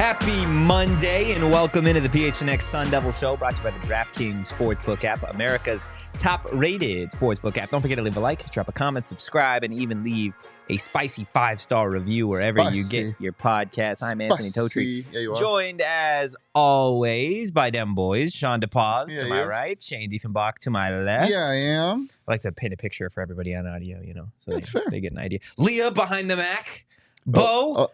Happy Monday and welcome into the PHNX Sun Devils show, brought to you by the DraftKings Sportsbook app, America's top-rated sportsbook app. Don't forget to leave a like, drop a comment, subscribe, and even leave a spicy 5-star review wherever you get your podcast. I'm Anthony Totri, joined as always by them boys, Shawn DePause to my right, Shane Diefenbach to my left. Yeah, I am. I like to paint a picture for everybody on audio, so that's fair. They get an idea. Leah behind the Mac. Bo.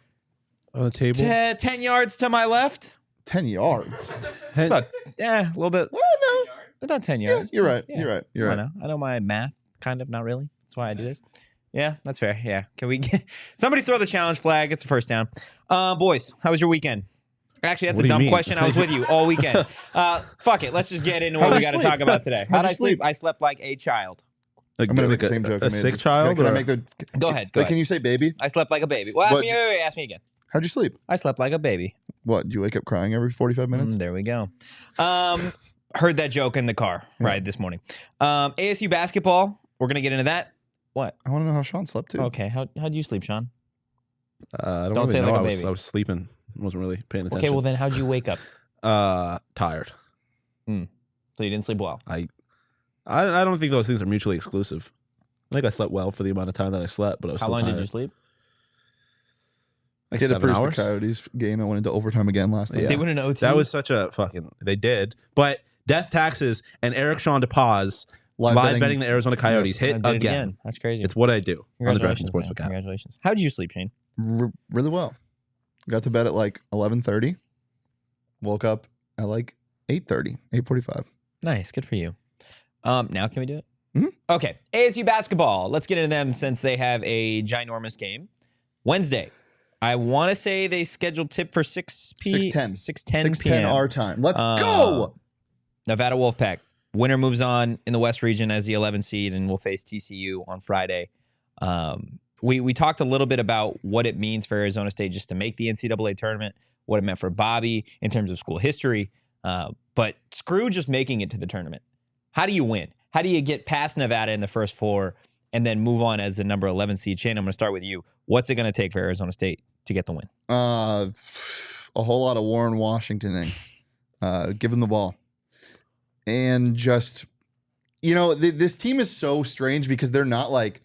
On the table. 10 yards to my left. 10 yards? It's about, a little bit. Oh, no. About 10 yards. Yeah, you're right. Yeah. You're right. You're right. I know my math, kind of, not really. That's why I do this. Yeah, that's fair. Yeah. Can we get somebody throw the challenge flag? It's a first down. Boys, how was your weekend? Actually, that's a dumb question. I was with you all weekend. Fuck it. Let's just get into what we got to talk about today. How'd I sleep? I slept like a child. I'm going to make the same joke. A sick child? Can I make the... Go ahead. Can you say baby? I slept like a baby. Well, ask me again. How'd you sleep? I slept like a baby. What, did you wake up crying every 45 minutes? There we go. Heard that joke in the car ride this morning. ASU basketball. We're going to get into that. What? I want to know how Shawn slept too. Okay. How'd you sleep, Shawn? I don't say really like know. a baby. I was sleeping. I wasn't really paying attention. Okay, well then how'd you wake up? Tired. So you didn't sleep well? I don't think those things are mutually exclusive. I think I slept well for the amount of time that I slept, but I was How still long tired. did you sleep? Like Did 7 the hours. Coyotes game. I went into overtime again last night. Yeah. They went into OT. That was such a fucking... They did. But Death Taxes and Eric Shawn DePause live betting the Arizona Coyotes hit again. That's crazy. It's what I do on the DraftKings Sportsbook app. Congratulations. How did you sleep, Shane? Really well. Got to bed at like 11:30. Woke up at like 8:30, 8:45. Nice. Good for you. Now can we do it? Mm-hmm. Okay. ASU basketball. Let's get into them since they have a ginormous game. Wednesday. I want to say they scheduled tip for 6:10 6:10 our time. Let's go. Nevada Wolfpack. Winner moves on in the West region as the 11 seed and will face TCU on Friday. We talked a little bit about what it means for Arizona State just to make the NCAA tournament, what it meant for Bobby in terms of school history. But screw just making it to the tournament. How do you win? How do you get past Nevada in the first four and then move on as the number 11 seed? Shane, I'm going to start with you. What's it going to take for Arizona State to get the win? A whole lot of Warren Washingtoning. Give him the ball. And just, this team is so strange because they're not like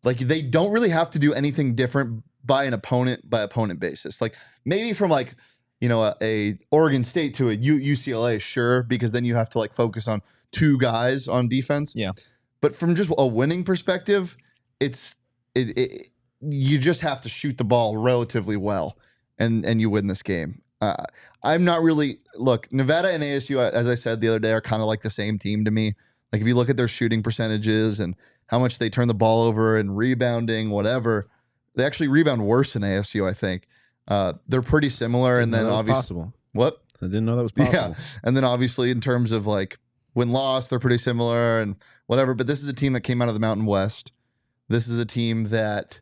they don't really have to do anything different by opponent basis. Like maybe from a Oregon State to a UCLA, sure, because then you have to focus on two guys on defense. Yeah. But from just a winning perspective, you just have to shoot the ball relatively well and you win this game. I'm not really Nevada and ASU, as I said the other day, are kind of like the same team to me. Like if you look at their shooting percentages and how much they turn the ball over and rebounding, whatever, they actually rebound worse than ASU, I think. They're pretty similar. And then obviously, possible. What? I didn't know that was possible. Yeah. And then obviously in terms of win-loss, they're pretty similar and whatever. But this is a team that came out of the Mountain West. This is a team that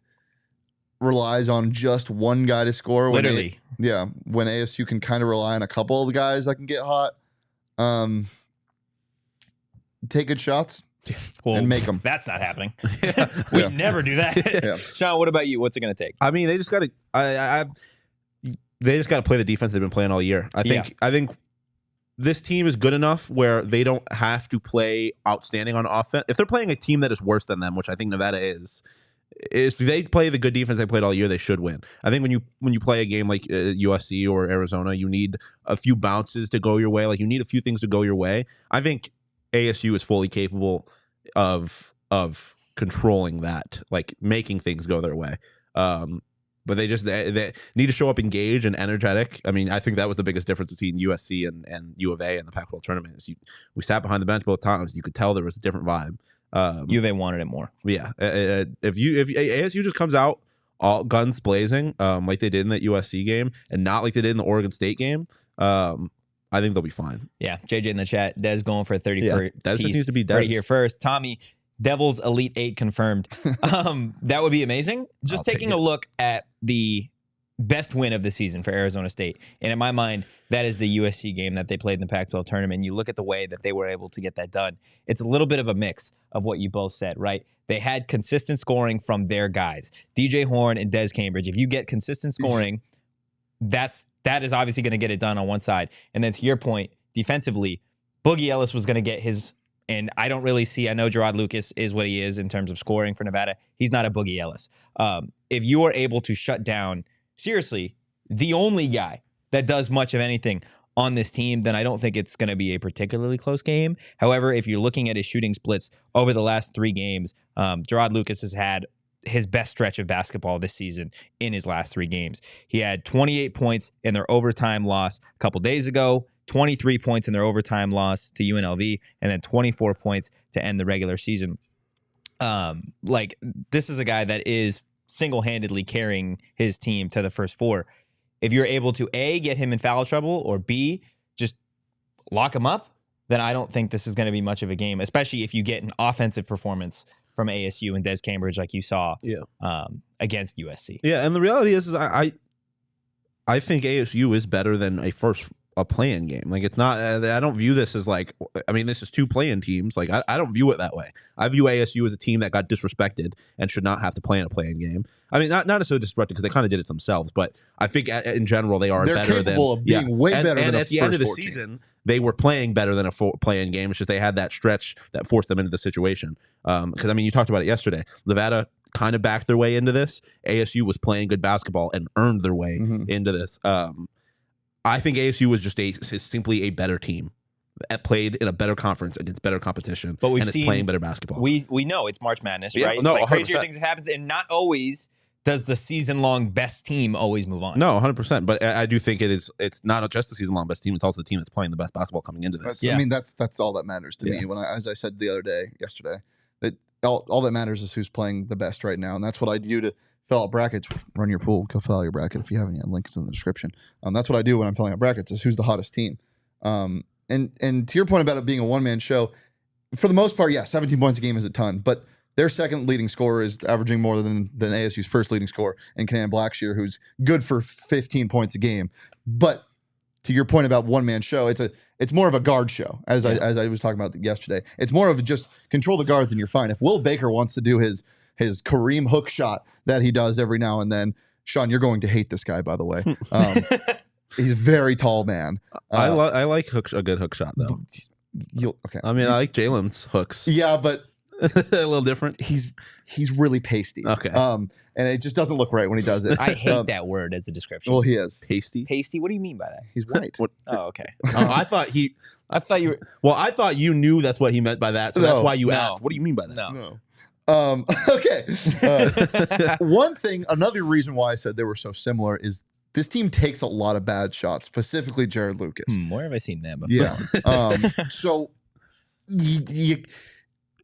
relies on just one guy to score. Literally. When ASU can kind of rely on a couple of the guys that can get hot. Take good shots and make them. That's not happening. We never do that. Yeah. Shawn, what about you? What's it going to take? I mean, they just got to. They just got to play the defense they've been playing all year. I think this team is good enough where they don't have to play outstanding on offense. If they're playing a team that is worse than them, which I think Nevada is, if they play the good defense they played all year, they should win. I think when you play a game like USC or Arizona, you need a few bounces to go your way. You need a few things to go your way. I think ASU is fully capable of controlling that, making things go their way. But they need to show up engaged and energetic. I mean, I think that was the biggest difference between USC and U of A in the Pac-12 tournament. Is we sat behind the bench both times. You could tell there was a different vibe. U of A wanted it more. Yeah. If ASU just comes out all guns blazing, like they did in that USC game, and not like they did in the Oregon State game, I think they'll be fine. Yeah. JJ in the chat, Des going for a 30 Yeah, per Des just piece needs to be Des. right here first. Tommy, Devils Elite 8 confirmed. That would be amazing. Just taking a look at the best win of the season for Arizona State. And in my mind, that is the USC game that they played in the Pac-12 tournament. You look at the way that they were able to get that done. It's a little bit of a mix of what you both said, right? They had consistent scoring from their guys, DJ Horn and Des Cambridge. If you get consistent scoring, that's that is obviously going to get it done on one side. And then to your point, defensively, Boogie Ellis was going to get his, and I don't really see, I know Gerard Lucas is what he is in terms of scoring for Nevada. He's not a Boogie Ellis. If you are able to shut down, seriously, the only guy that does much of anything on this team, then I don't think it's going to be a particularly close game. However, if you're looking at his shooting splits over the last 3 games, Gerard Lucas has had his best stretch of basketball this season in his last 3 games. He had 28 points in their overtime loss a couple days ago, 23 points in their overtime loss to UNLV, and then 24 points to end the regular season. Like, this is a guy that is single-handedly carrying his team to the first 4. If you're able to, A, get him in foul trouble, or B, just lock him up, then I don't think this is going to be much of a game, especially if you get an offensive performance from ASU and Des Cambridge like you saw against USC. Yeah, and the reality is I think ASU is better than a play-in game. Like, it's not, I don't view this as like, I mean, this is 2 play-in teams. Like, I don't view it that way. I view ASU as a team that got disrespected and should not have to play in a play-in game. I mean, not necessarily disrespected because they kind of did it themselves, but I think in general they are better than. They're capable of being way better than at the end of the season, they were playing better than a play-in game. It's just they had that stretch that forced them into the situation. Because, I mean, you talked about it yesterday. Nevada kind of backed their way into this. ASU was playing good basketball and earned their way into this. I think ASU was just is simply a better team that played in a better conference against better competition, but and is playing better basketball. We know it's March Madness, Yeah, right? no, like 100%. crazier things happen, and not always does the season-long best team always move on. No, 100%. But I do think it's not just the season-long best team; it's also the team that's playing the best basketball coming into this. I mean, that's all that matters to me. When as I said yesterday, that all that matters is who's playing the best right now, and that's what I do to fill out brackets. Run your pool, go fill out your bracket if you haven't yet. Link is in the description. That's what I do when I'm filling out brackets: is who's the hottest team. And to your point about it being a one-man show, for the most part, 17 points a game is a ton, but their second leading scorer is averaging more than ASU's first leading scorer, and Kanan Blackshear, who's good for 15 points a game. But to your point about one-man show, it's more of a guard show, as I was talking about yesterday. It's more of just control the guards and you're fine. If Will Baker wants to do his Kareem hook shot that he does every now and then, Shawn, you're going to hate this guy, by the way. He's a very tall man. I like a good hook shot, though. Okay. I mean, I like Jalen's hooks. Yeah, but a little different. He's really pasty. Okay. And it just doesn't look right when he does it. I hate that word as a description. Well, he is Pasty. Pasty. What do you mean by that? He's white. Oh, okay. I thought you were. Well, I thought you knew that's what he meant by that, so that's why you asked. What do you mean by that? No. Okay. Another reason why I said they were so similar is this team takes a lot of bad shots, specifically Jared Lucas. Where have I seen that before? Yeah. So,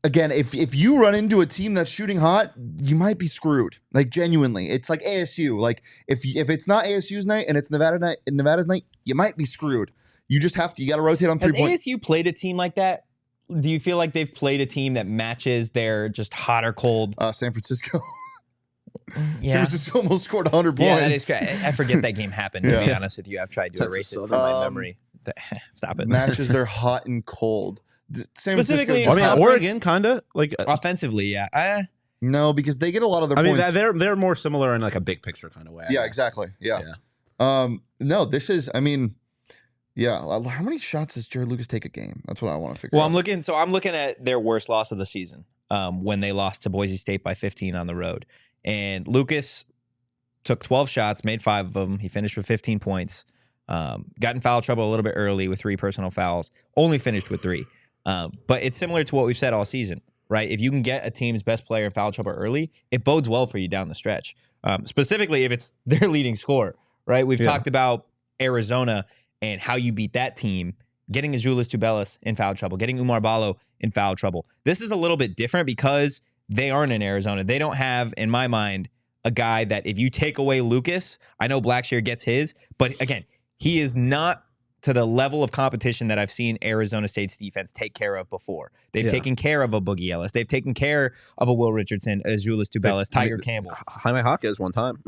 again, if you run into a team that's shooting hot, you might be screwed. Like, genuinely, it's like ASU. Like, if it's not ASU's night and it's Nevada's night, you might be screwed. You just have to. You got to rotate on 3 points. Has ASU played a team like that? Do you feel like they've played a team that matches their just hot or cold? San Francisco. Yeah. San Francisco almost scored 100 points. Yeah, that is great. I forget that game happened, to be honest with you. I've tried to erase it from my memory. Stop it. Matches their hot and cold. San Specifically, Francisco. I mean, Oregon kind of like offensively, yeah. No, because they get a lot of their points. I mean, they're more similar in like a big picture kind of way. Yeah, exactly. Yeah. No, this is. I mean, yeah. How many shots does Jared Lucas take a game? That's what I want to figure out. Well, I'm looking at their worst loss of the season when they lost to Boise State by 15 on the road. And Lucas took 12 shots, made 5 of them. He finished with 15 points. Got in foul trouble a little bit early with 3 personal fouls. Only finished with 3. But it's similar to what we've said all season, right? If you can get a team's best player in foul trouble early, it bodes well for you down the stretch. Specifically if it's their leading scorer, right? We've talked about Arizona and how you beat that team, getting Azuolas Tubelis in foul trouble, getting Umar Ballo in foul trouble. This is a little bit different because they aren't in Arizona. They don't have, in my mind, a guy that if you take away Lucas, I know Blackshear gets his, but again, he is not to the level of competition that I've seen Arizona State's defense take care of before. They've taken care of a Boogie Ellis. They've taken care of a Will Richardson, Azuolas Tubelis, Tiger Campbell. Jaime Jaquez one time.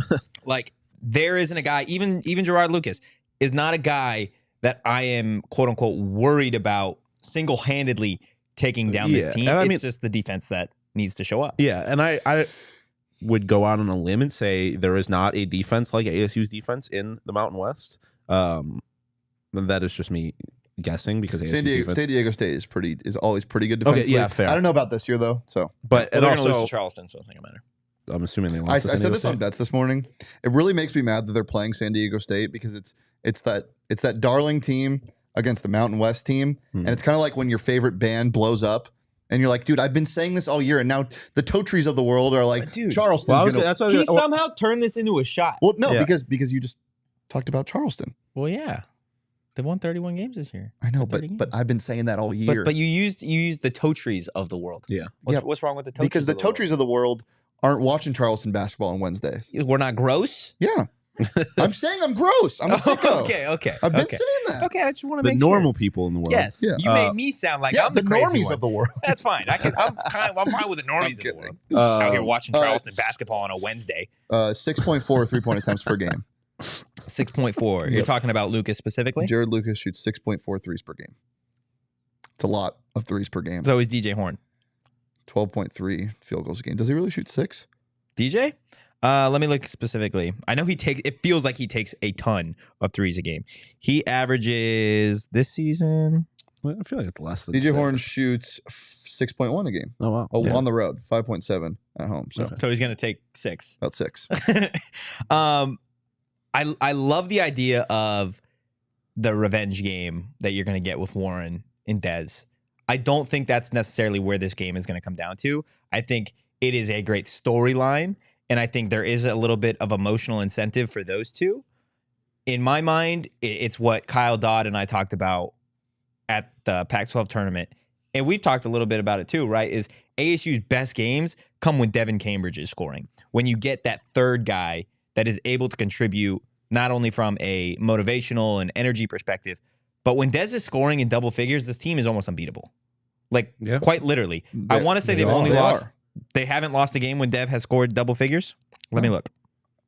Like, there isn't a guy, even Gerard Lucas is not a guy that I am, quote unquote, worried about single-handedly taking down this team. It's just the defense that needs to show up. Yeah, and I would go out on a limb and say there is not a defense like ASU's defense in the Mountain West. That is just me guessing because San Diego State is always pretty good defensively. Okay, yeah, fair. I don't know about this year though. So, but they're going to lose also to Charleston, so it's not going to matter. I'm assuming they lost. I to San said Diego this on State. bets this morning. It really makes me mad that they're playing San Diego State because it's that darling team against the Mountain West team, and it's kind of like when your favorite band blows up. And you're like, dude, I've been saying this all year, and now the Totries of the world are like, dude, Charleston's Well, gonna. He somehow turned this into a shot. Well, no, Yeah. because you just talked about Charleston. Well, yeah. They've won 31 games this year. I know, 30 games. but I've been saying that all year. But you used the Totries of the world. Yeah. What's wrong with the Totries? Because the Totries of the world aren't watching Charleston basketball on Wednesdays. We're not gross? Yeah. I'm saying I'm gross. I'm a sicko. Okay. I've been saying that. Okay, I just want to The make normal people in the world. Yes. Yeah. You made me sound like Yeah, I'm the the crazy normies one. of the world. That's fine. I'm fine with the normies of the world. Out here watching Charleston basketball on a Wednesday. 6.4 3-point attempts per game. 6.4. You're Yep. talking about Lucas specifically? Jared Lucas shoots 6.4 threes per game. It's a lot of threes per game. So is DJ Horn. 12.3 field goals a game. Does he really shoot 6? DJ? Let me look specifically. I know it feels like he takes a ton of threes a game. He averages this season. Well, I feel like it's less than DJ 6. Horn shoots 6.1 a game. Oh wow. Yeah. On the road, 5.7 at home. So Okay. So he's going to take 6. about 6. I love the idea of the revenge game that you're going to get with Warren and Dez. I don't think that's necessarily where this game is going to come down to. I think it is a great storyline, and I think there is a little bit of emotional incentive for those two. In my mind, it's what Kyle Dodd and I talked about at the Pac-12 tournament, and we've talked a little bit about it too, right? Is ASU's best games come when Devin Cambridge is scoring. When you get that third guy that is able to contribute not only from a motivational and energy perspective, but when Dez is scoring in double figures, this team is almost unbeatable. Like, Yeah. quite literally. I want to say they they've are. they haven't lost a game when Dev has scored double figures. Let me look.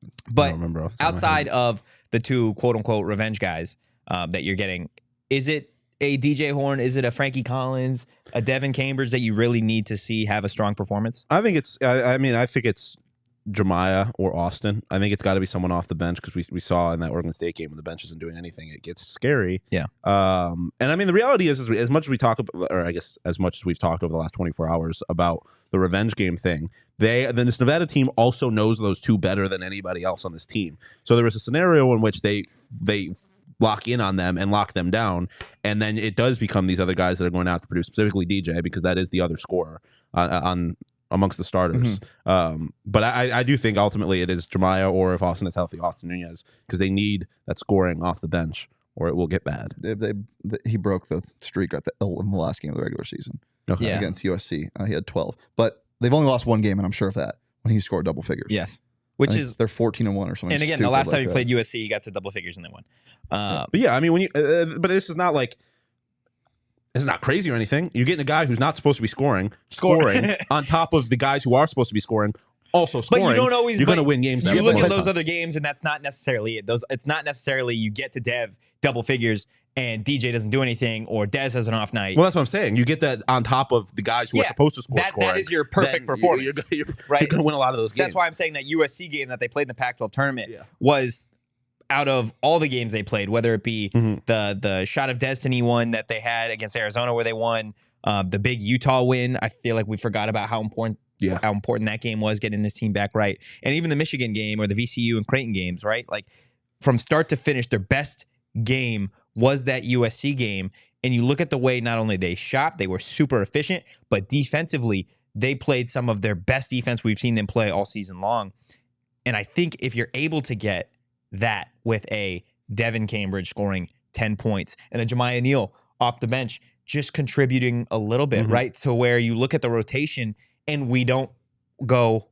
I But don't remember off the top of my outside head. of the two quote-unquote revenge guys that you're getting, is it a DJ Horn? Is it a Frankie Collins, a Devin Cambridge that you really need to see have a strong performance? I think it's. I mean, I think it's Jemiah or Austin. I think it's got to be someone off the bench because we saw in that Oregon State game when the bench isn't doing anything, it gets scary. Yeah. And I mean, the reality is as much as we talk about, or I guess as much as we've talked over the last 24 hours about the revenge game thing, then this Nevada team also knows those two better than anybody else on this team. So there was a scenario in which they lock in on them and lock them down, and then it does become these other guys that are going out to produce, specifically DJ, because that is the other scorer on amongst the starters. But I do think ultimately it is Jemiah, or if Austin is healthy, Austin Nunez, because they need that scoring off the bench or it will get bad. He broke the streak in the last game of the regular season Okay. Yeah. against USC. He had 12, but they've only lost one game, and I'm sure of that, when he scored double figures. Yes. I Which think is, they're 14-1 or something. and again, the stupid last time like he that. played USC, he got to double figures and they won. But yeah, I mean, when you, but this is not like, it's not crazy or anything. You're getting a guy who's not supposed to be scoring on top of the guys who are supposed to be scoring, also scoring. But you don't always. You're going to but win games. You that look way. at those other games, and that's not necessarily it. It's not necessarily you get to Dev double figures and DJ doesn't do anything, or Dez has an off night. Well, that's what I'm saying. You get that on top of the guys who are supposed to score. That is your perfect performance. You're right? going to win a lot of those games. That's why I'm saying that USC game that they played in the Pac-12 tournament was, out of all the games they played, whether it be the shot of destiny one that they had against Arizona where they won, the big Utah win. I feel like we forgot about how important that game was, getting this team back right, and even the Michigan game or the VCU and Creighton games, right? Like from start to finish, their best game was that USC game. And you look at the way not only they shot, they were super efficient, but defensively, they played some of their best defense we've seen them play all season long. And I think if you're able to get that with a Devin Cambridge scoring 10 points and a Jemiah Neal off the bench just contributing a little bit, right? So where you look at the rotation and we don't go,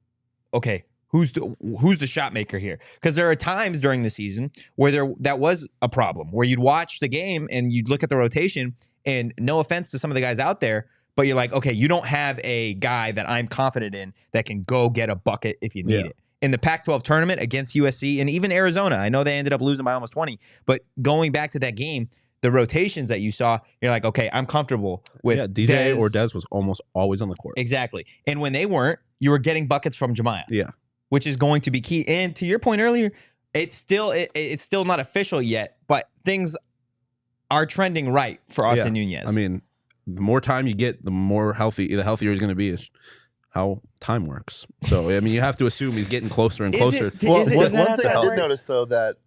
okay, who's the shot maker here? Because there are times during the season where that was a problem, where you'd watch the game and you'd look at the rotation, and no offense to some of the guys out there, but you're like, okay, you don't have a guy that I'm confident in that can go get a bucket if you need it. In the Pac-12 tournament against USC and even Arizona, I know they ended up losing by almost 20, but going back to that game, the rotations that you saw, you're like, okay, I'm comfortable with DJ or Dez was almost always on the court. Exactly. And when they weren't, you were getting buckets from Jemiah. Yeah. Which is going to be key. And to your point earlier, it's still not official yet, but things are trending right for Austin Nunez. I mean, the more time you get, the healthier he's going to be. Is how time works. So I mean, you have to assume he's getting closer and closer. One thing I did notice though that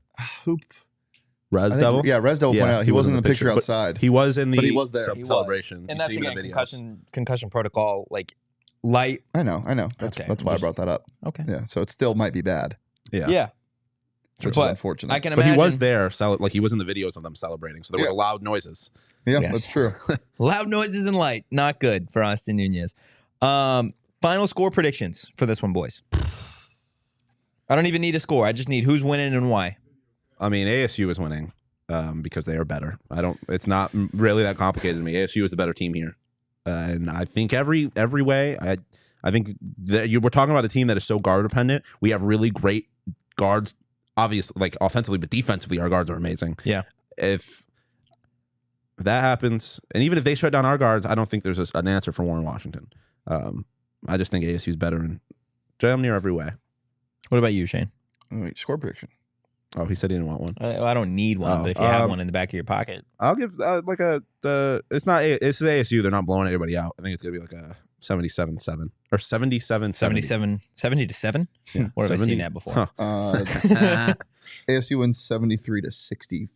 Res Devil, Res Devil pointed out he wasn't in the picture outside. He was in the but he was there. celebration, and that's again concussion protocol, like light. I know. That's why I brought that up. Okay, yeah. So it still might be bad. Yeah. Which is unfortunate. I can imagine. But he was there, like he was in the videos of them celebrating, so there was loud noises. Yeah, that's true. Loud noises and light, not good for Austin Nunez. Final score predictions for this one, boys. I don't even need a score. I just need who's winning and why. I mean, ASU is winning because they are better. It's not really that complicated to me. ASU is the better team here, and I think every way. I think that we're talking about a team that is so guard dependent. We have really great guards, obviously, like offensively, but defensively, our guards are amazing. Yeah. If that happens, and even if they shut down our guards, I don't think there's an answer for Warren Washington. I just think ASU is better in damn near every way. What about you, Shane? Wait, score prediction. Oh, he said he didn't want one. I don't need one, but if you have one in the back of your pocket, I'll give it's ASU. They're not blowing anybody out. I think it's gonna be like a 77-7 or 77-70. 70-7. Yeah. What have I seen that before? ASU wins 73-65.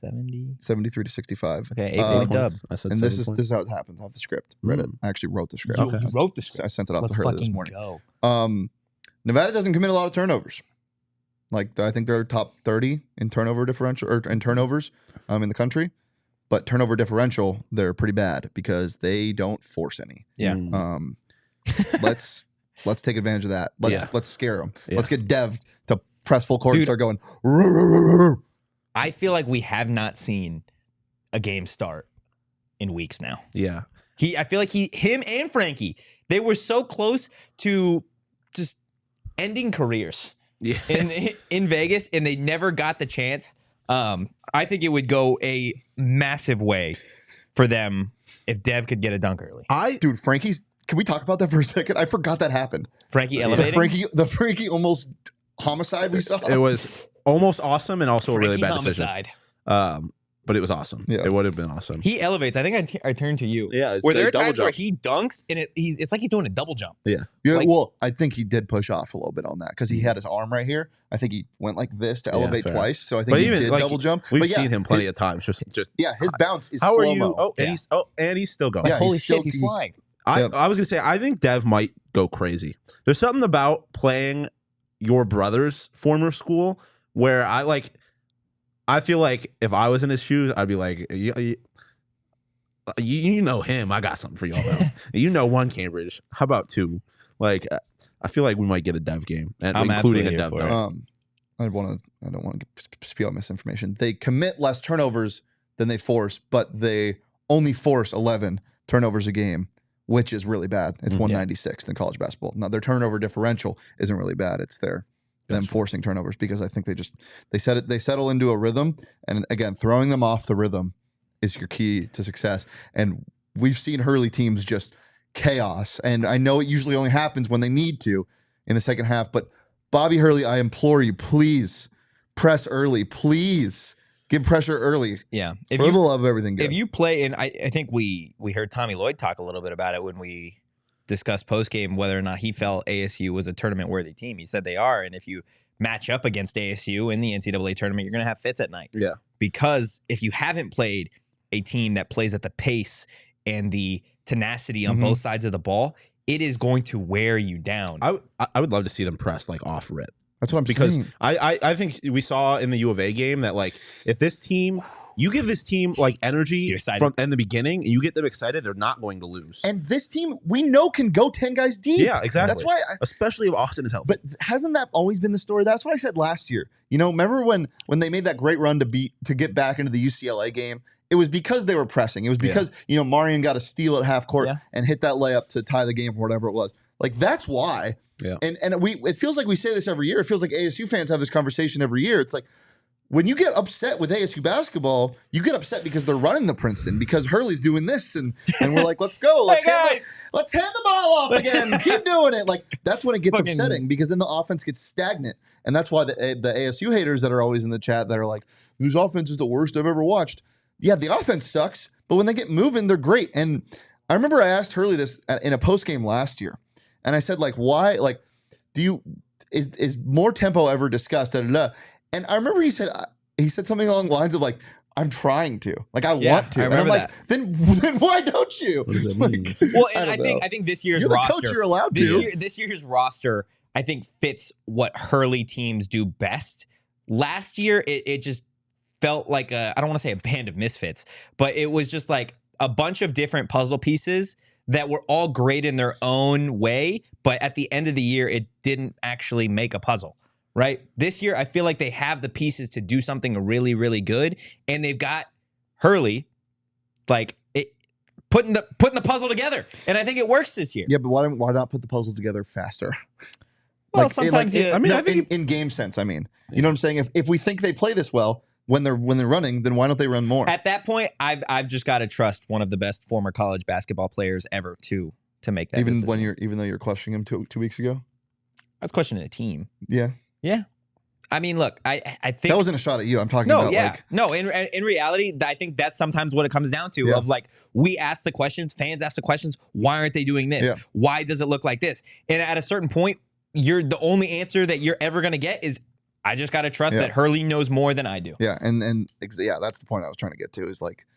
73-65. Okay, 8-point dub. And this is how it happened. I have the script. Read it. I actually wrote the script. You wrote the script. I sent it off to Hurley this morning. Go. Nevada doesn't commit a lot of turnovers. Like I think they're top 30 in turnover differential or in turnovers in the country, but turnover differential they're pretty bad because they don't force any. Yeah. Let's take advantage of that. Let's scare them. Yeah. Let's get Dev to press full court and start going. I feel like we have not seen a game start in weeks now. Yeah. I feel like him and Frankie, they were so close to just ending careers. Yeah. in Vegas, and they never got the chance. I think it would go a massive way for them if Dev could get a dunk early. Dude, Frankie's. Can we talk about that for a second? I forgot that happened. Frankie elevating. The Frankie almost homicide we saw. It was almost awesome and also Frankie a really bad homicide. decision. But it was awesome. Yeah. It would have been awesome. He elevates. I think I turned to you. Yeah. Where there are times where he dunks and it's like he's doing a double jump. Yeah. Well, I think he did push off a little bit on that because he had his arm right here. I think he went like this to elevate twice. So I think he did double jump. We've seen him plenty of times. Just his bounce is how slow-mo. are you? Oh, and he's still going. Yeah, holy shit, he's flying. I was gonna say I think Dev might go crazy. There's something about playing your brother's former school where I feel like if I was in his shoes, I'd be like, you know him. I got something for y'all. Though. You know one Cambridge. How about two? Like, I feel like we might get a Dev game, and including a Dev dunk. I don't want to spew out misinformation. They commit less turnovers than they force, but they only force 11 turnovers a game, which is really bad. It's 196th in college basketball. Now their turnover differential isn't really bad. It's them forcing turnovers because I think they settle into a rhythm, and again, throwing them off the rhythm is your key to success. And we've seen Hurley teams just chaos, and I know it usually only happens when they need to in the second half, but Bobby Hurley, I implore you, please press early. Please give pressure early. Yeah. For the love of everything good. If you play, and I think we heard Tommy Lloyd talk a little bit about it when we discussed postgame whether or not he felt ASU was a tournament-worthy team. He said they are, and if you match up against ASU in the NCAA tournament, you're going to have fits at night. Yeah. Because if you haven't played a team that plays at the pace and the tenacity on both sides of the ball, it is going to wear you down. I would love to see them press off rip. That's what I'm saying. Because I think we saw in the U of A game that if this team, you give this team energy from in the beginning and you get them excited, they're not going to lose. And this team we know can go 10 guys deep. Yeah, exactly. That's why especially if Austin is healthy. But hasn't that always been the story? That's what I said last year. Remember when they made that great run to get back into the UCLA game? It was because they were pressing. It was because, Marion got a steal at half court and hit that layup to tie the game or whatever it was. That's why. Yeah. And it feels like we say this every year. It feels like ASU fans have this conversation every year. It's like, when you get upset with ASU basketball, you get upset because they're running the Princeton, because Hurley's doing this, and we're like, let's go, let's hand the ball off again, keep doing it. Like, that's when it gets upsetting, because then the offense gets stagnant, and that's why the ASU haters that are always in the chat that are like, whose offense is the worst I've ever watched. Yeah, the offense sucks, but when they get moving, they're great. And I remember I asked Hurley this in a post game last year, and I said, like, why? Like, is more tempo ever discussed? And I remember he said something along the lines of like, I'm trying to, like, I want to. I remember and I'm like, then why don't you? What does that mean? Like, Well, and I think this year's you're the roster, coach, you're allowed to. This year's roster, I think, fits what Hurley teams do best. Last year, it just felt like I don't want to say a band of misfits, but it was just like a bunch of different puzzle pieces that were all great in their own way, but at the end of the year, it didn't actually make a puzzle. Right? This year, I feel like they have the pieces to do something really, really good, and they've got Hurley, like, putting the puzzle together, and I think it works this year. Yeah, but why not put the puzzle together faster? Well, sometimes I think in game sense. I mean, you know what I'm saying? If we think they play this well when they're running, then why don't they run more? At that point, I've just got to trust one of the best former college basketball players ever to make that decision. Even though you're questioning him 2 weeks ago. I was questioning a team. Yeah. Yeah. I mean, look, I think that wasn't a shot at you. I'm talking about in reality, I think that's sometimes what it comes down to. Of like, we ask the questions, fans ask the questions. Why aren't they doing this? Yeah. Why does it look like this? And at a certain point, the only answer that you're ever going to get is, I just got to trust that Hurley knows more than I do. Yeah, and that's the point I was trying to get to, is like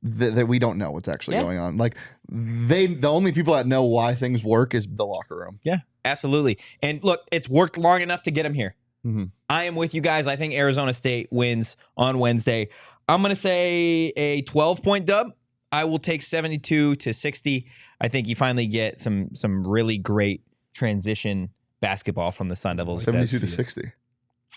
that we don't know what's actually going on. Like, the only people that know why things work is the locker room. Yeah, absolutely. And look, it's worked long enough to get him here. Mm-hmm. I am with you guys. I think Arizona State wins on Wednesday. I'm going to say a 12-point dub. I will take 72-60. I think you finally get some really great transition basketball from the Sun Devils. 72-60.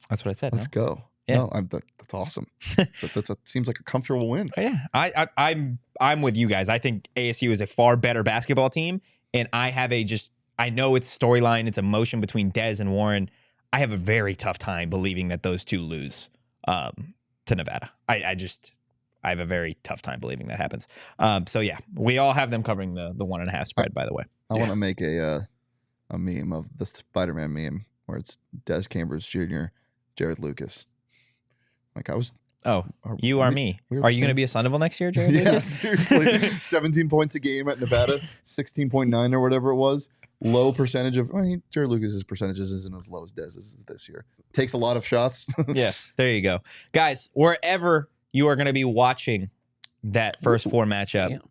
That's what I said. Let's go. Yeah. No, that's awesome. That seems like a comfortable win. Oh, yeah, I'm with you guys. I think ASU is a far better basketball team, and I know it's storyline, it's emotion between Des and Warren. I have a very tough time believing that those two lose to Nevada. I have a very tough time believing that happens. So yeah, we all have them covering the 1.5 spread. By the way, I want to make a meme of the Spider-Man meme where it's Des Cambridge Jr., Jared Lucas. Like, I was. Oh, you are me. Are you going to be a Sun Devil next year, Jared Lucas? Seriously. 17 points a game at Nevada, 16.9 or whatever it was. Low percentage of. Jared Lucas's percentages isn't as low as Dez's this year. Takes a lot of shots. Yes, there you go, guys. Wherever you are going to be watching that first four matchup,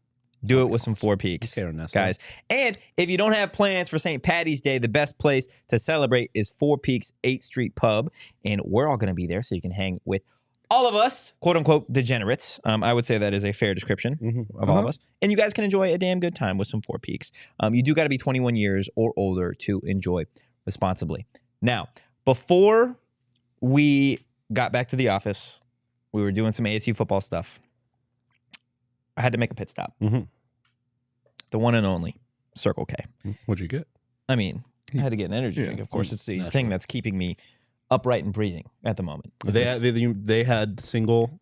do it with some Four Peaks, guys. And if you don't have plans for St. Paddy's Day, the best place to celebrate is Four Peaks 8th Street Pub, and we're all going to be there, so you can hang with all of us, quote unquote, degenerates. I would say that is a fair description of all of us. And you guys can enjoy a damn good time with some Four Peaks. You do got to be 21 years or older to enjoy responsibly. Now, before we got back to the office, we were doing some ASU football stuff. I had to make a pit stop. The one and only Circle K. What'd you get? I mean, I had to get an energy drink. Of course, it's the thing that's keeping me upright and breathing at the moment. They had single,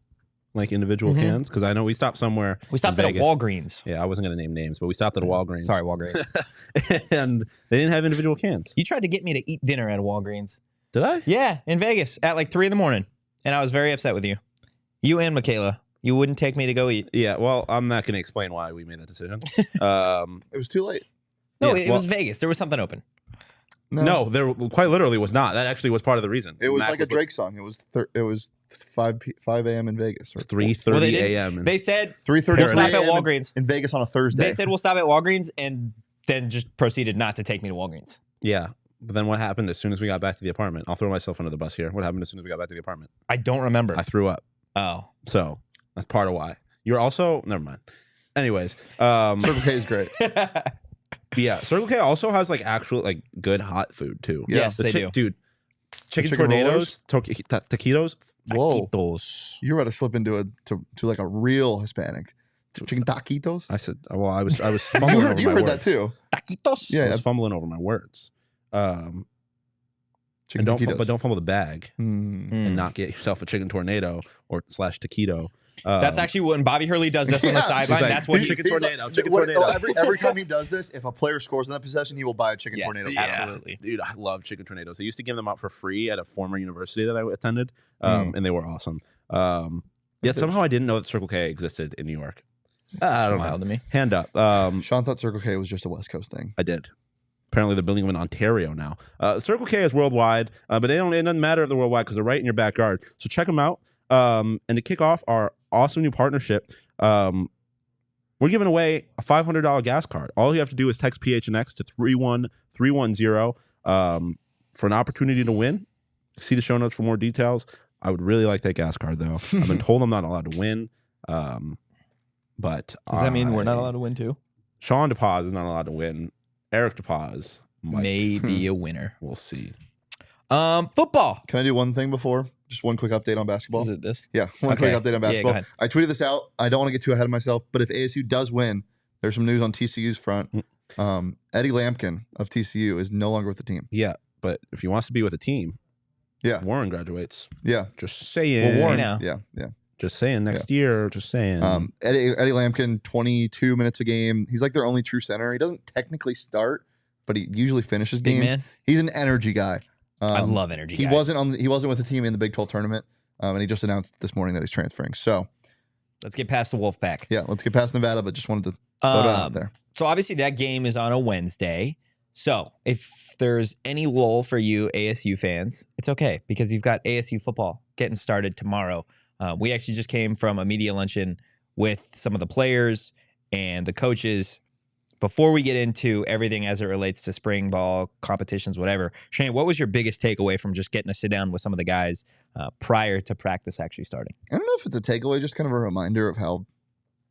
like, individual cans, because I know we stopped somewhere. We stopped at a Walgreens. Yeah, I wasn't going to name names, but we stopped at a Walgreens. Sorry, Walgreens. And they didn't have individual cans. You tried to get me to eat dinner at a Walgreens. Did I? Yeah, in Vegas at like 3 a.m, and I was very upset with you. You and Michaela. You wouldn't take me to go eat. Yeah, well, I'm not going to explain why we made that decision. It was too late. No, it was Vegas. There was something open. No, there quite literally was not. That actually was part of the reason. It was like a Drake song. It was 5 a.m. in Vegas. Or 3:30 a.m. They said 3:30 we'll stop at Walgreens in Vegas on a Thursday. They said we'll stop at Walgreens, and then just proceeded not to take me to Walgreens. Yeah, but then what happened as soon as we got back to the apartment? I'll throw myself under the bus here. What happened as soon as we got back to the apartment? I don't remember. I threw up. Oh, so that's part of why. You're also never mind. Anyways, Circle K is great. Yeah, Circle K also has like actual like good hot food too. Yeah. Yes, they do. Dude, chicken tornadoes, taquitos. Whoa, taquitos. You're about to slip into to like a real Hispanic. Chicken taquitos. I said, well, I was fumbling over you my heard words. that too. Taquitos. Yeah, I was fumbling over my words. Chicken But don't fumble the bag and not get yourself a chicken tornado or / taquito. That's actually when Bobby Hurley does this on the sideline. like, that's what chicken he's tornado. Chicken tornado. Every time he does this, if a player scores in that possession, he will buy a chicken tornado. Yeah. Absolutely. Dude, I love chicken tornadoes. They used to give them out for free at a former university that I attended, and they were awesome. Yet somehow I didn't know that Circle K existed in New York. I don't know. To me. Hand up. Sean thought Circle K was just a West Coast thing. I did. Apparently, they're building them in Ontario now. Circle K is worldwide, but it doesn't matter if they're worldwide because they're right in your backyard. So check them out. And to kick off our awesome new partnership, we're giving away a $500 gas card. All you have to do is text PHNX to 31310 for an opportunity to win. See the show notes for more details. I would really like that gas card, though. I've been told I'm not allowed to win. But does that mean we're not allowed to win too? Shawn DePaz is not allowed to win. Eric DePaz may be a winner. We'll see. Football. Can I do one thing before? Just one quick update on basketball. Is it this? Yeah, quick update on basketball. Yeah, I tweeted this out. I don't want to get too ahead of myself, but if ASU does win, there's some news on TCU's front. Eddie Lampkin of TCU is no longer with the team. Yeah, but if he wants to be with a team, Warren graduates. Yeah. Just saying. Well, Warren, now. Yeah. Just saying next year. Just saying. Eddie Lampkin, 22 minutes a game. He's like their only true center. He doesn't technically start, but he usually finishes Big games. man. He's an energy guy. I love energy. He guys. wasn't with the team in the Big 12 tournament, and he just announced this morning that he's transferring. So let's get past the Wolfpack. Yeah, let's get past Nevada, but just wanted to throw it out there. So obviously that game is on a Wednesday. So if there's any lull for you ASU fans, it's okay because you've got ASU football getting started tomorrow. We actually just came from a media luncheon with some of the players and the coaches. Before we get into everything as it relates to spring ball, competitions, whatever, Shane, what was your biggest takeaway from just getting to sit down with some of the guys prior to practice actually starting? I don't know if it's a takeaway, just kind of a reminder of how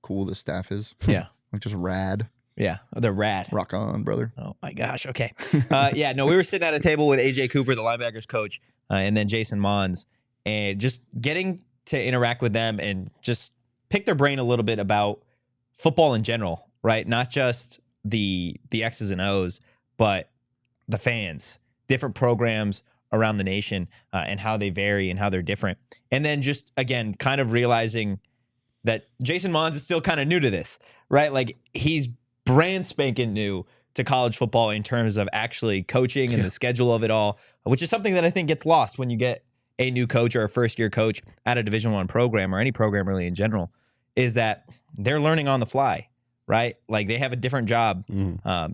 cool this staff is. Yeah. Like just rad. Yeah, they're rad. Rock on, brother. Oh, my gosh. Okay. We were sitting at a table with AJ Cooper, the linebackers coach, and then Jason Mons, and just getting to interact with them and just pick their brain a little bit about football in general, right? Not just the X's and O's, but the fans, different programs around the nation, and how they vary and how they're different. And then just, again, kind of realizing that Jason Mons is still kind of new to this, right? Like, he's brand spanking new to college football in terms of actually coaching and the schedule of it all, which is something that I think gets lost when you get a new coach or a first-year coach at a Division I program or any program really in general, is that they're learning on the fly, right? Like, they have a different job.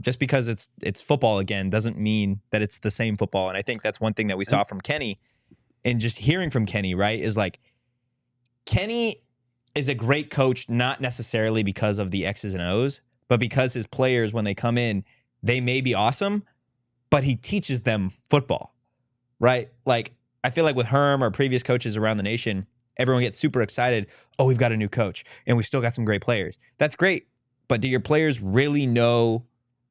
Just because it's football again doesn't mean that it's the same football. And I think that's one thing that we saw from Kenny, and just hearing from Kenny, right, is like, Kenny is a great coach, not necessarily because of the X's and O's, but because his players, when they come in, they may be awesome, but he teaches them football, right? Like, I feel like with Herm or previous coaches around the nation, everyone gets super excited. Oh, we've got a new coach, and we've still got some great players. That's great, but do your players really know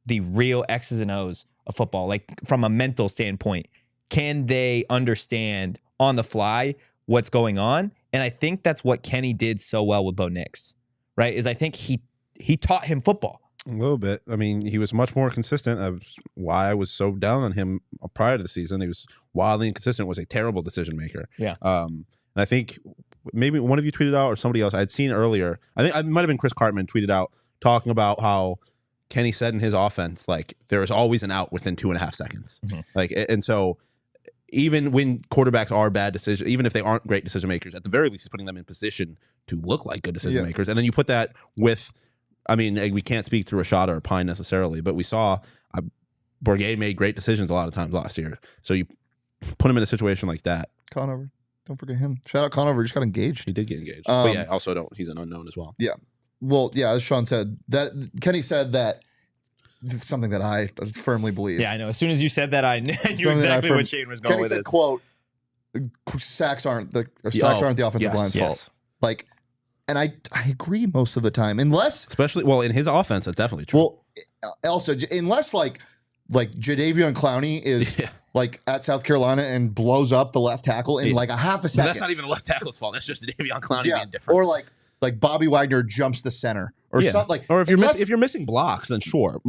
the real X's and O's of football? Like, from a mental standpoint, can they understand on the fly what's going on? And I think that's what Kenny did so well with Bo Nix, right? Is I think he taught him football. A little bit. I mean, he was much more consistent. That's why I was so down on him prior to the season. He was wildly inconsistent, was a terrible decision maker. Yeah. And I think maybe one of you tweeted out or somebody else, I'd seen earlier, I think it might have been Chris Cartman tweeted out talking about how Kenny said in his offense, like, there is always an out within 2.5 seconds. Like, and so even when quarterbacks are bad decisions, even if they aren't great decision makers, at the very least, he's putting them in position to look like good decision makers. And then you put that with, I mean, we can't speak to Rashada or Pyne necessarily, but we saw Bourguet made great decisions a lot of times last year. So you put him in a situation like that. Conover. Don't forget him. Shout out Conover. Just got engaged. He did get engaged. But yeah, also he's an unknown as well. Yeah. Well, yeah, as Shawn said, that Kenny said that something that I firmly believe. Yeah, I know. As soon as you said that, I knew exactly what Shane was going Kenny with. Kenny said, quote, sacks aren't the offensive line's fault. Like, and I agree most of the time, unless especially in his offense, that's definitely true. Well, also unless like Jadeveon Clowney is like at South Carolina and blows up the left tackle in like a half a second. But that's not even a left tackle's fault. That's just Jadeveon Clowney being different. Or like Bobby Wagner jumps the center or something like. Or if you're missing blocks, then sure.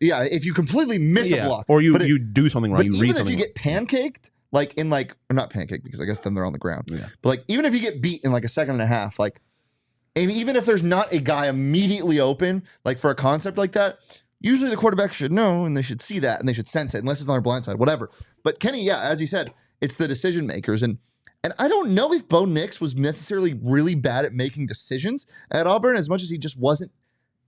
If you completely miss a block, or you do something wrong, you read something. Even if you get pancaked, like in like, or not pancake because I guess then they're on the ground. Yeah. But like even if you get beat in like a second and a half, like, and even if there's not a guy immediately open, like for a concept like that, usually the quarterback should know and they should see that and they should sense it, unless it's on their blind side, whatever. But Kenny, yeah, as he said, it's the decision makers. And I don't know if Bo Nix was necessarily really bad at making decisions at Auburn, as much as he just wasn't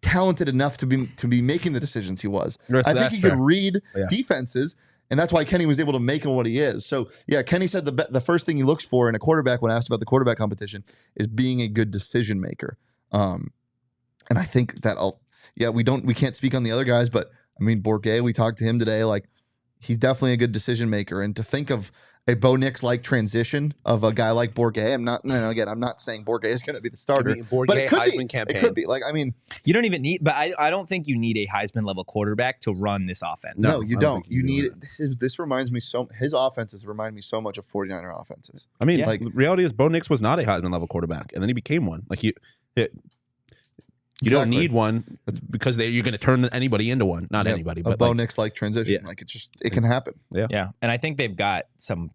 talented enough to be making the decisions he was. I think he could read defenses, and that's why Kenny was able to make him what he is. So yeah, Kenny said the first thing he looks for in a quarterback when asked about the quarterback competition is being a good decision maker. And I think that we can't speak on the other guys, but I mean Bourguet, we talked to him today. Like he's definitely a good decision maker, and to think of a Bo Nix like transition of a guy like Bourguet. I'm not saying Bourguet is going to be the starter, but it could Heisman be. Campaign. It could be. Like, I mean, you don't even need, but I don't think you need a Heisman level quarterback to run this offense. No, you don't. You need it. This reminds me his offenses remind me so much of 49er offenses. I mean, like the reality is Bo Nix was not a Heisman level quarterback, and then he became one. Like you don't need one because you're going to turn anybody into one. Not anybody, but a Bo Nix like transition. Yeah. Like it can happen. Yeah. And I think they've got some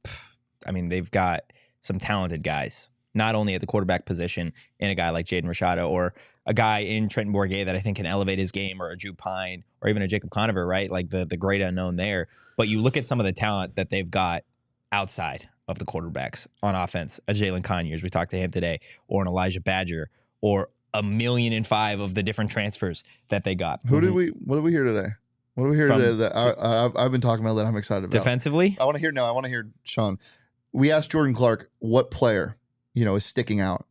talented guys, not only at the quarterback position in a guy like Jaden Rashada or a guy in Trenton Bourguet that I think can elevate his game, or a Drew Pyne or even a Jacob Conover, right? Like the great unknown there. But you look at some of the talent that they've got outside of the quarterbacks on offense, a Jalen Conyers, we talked to him today, or an Elijah Badger, or 1,000,005 of the different transfers that they got. What do we hear today? What do we hear today that I've been talking about that I'm excited about? Defensively? I want to hear Shawn. We asked Jordan Clark what player, is sticking out.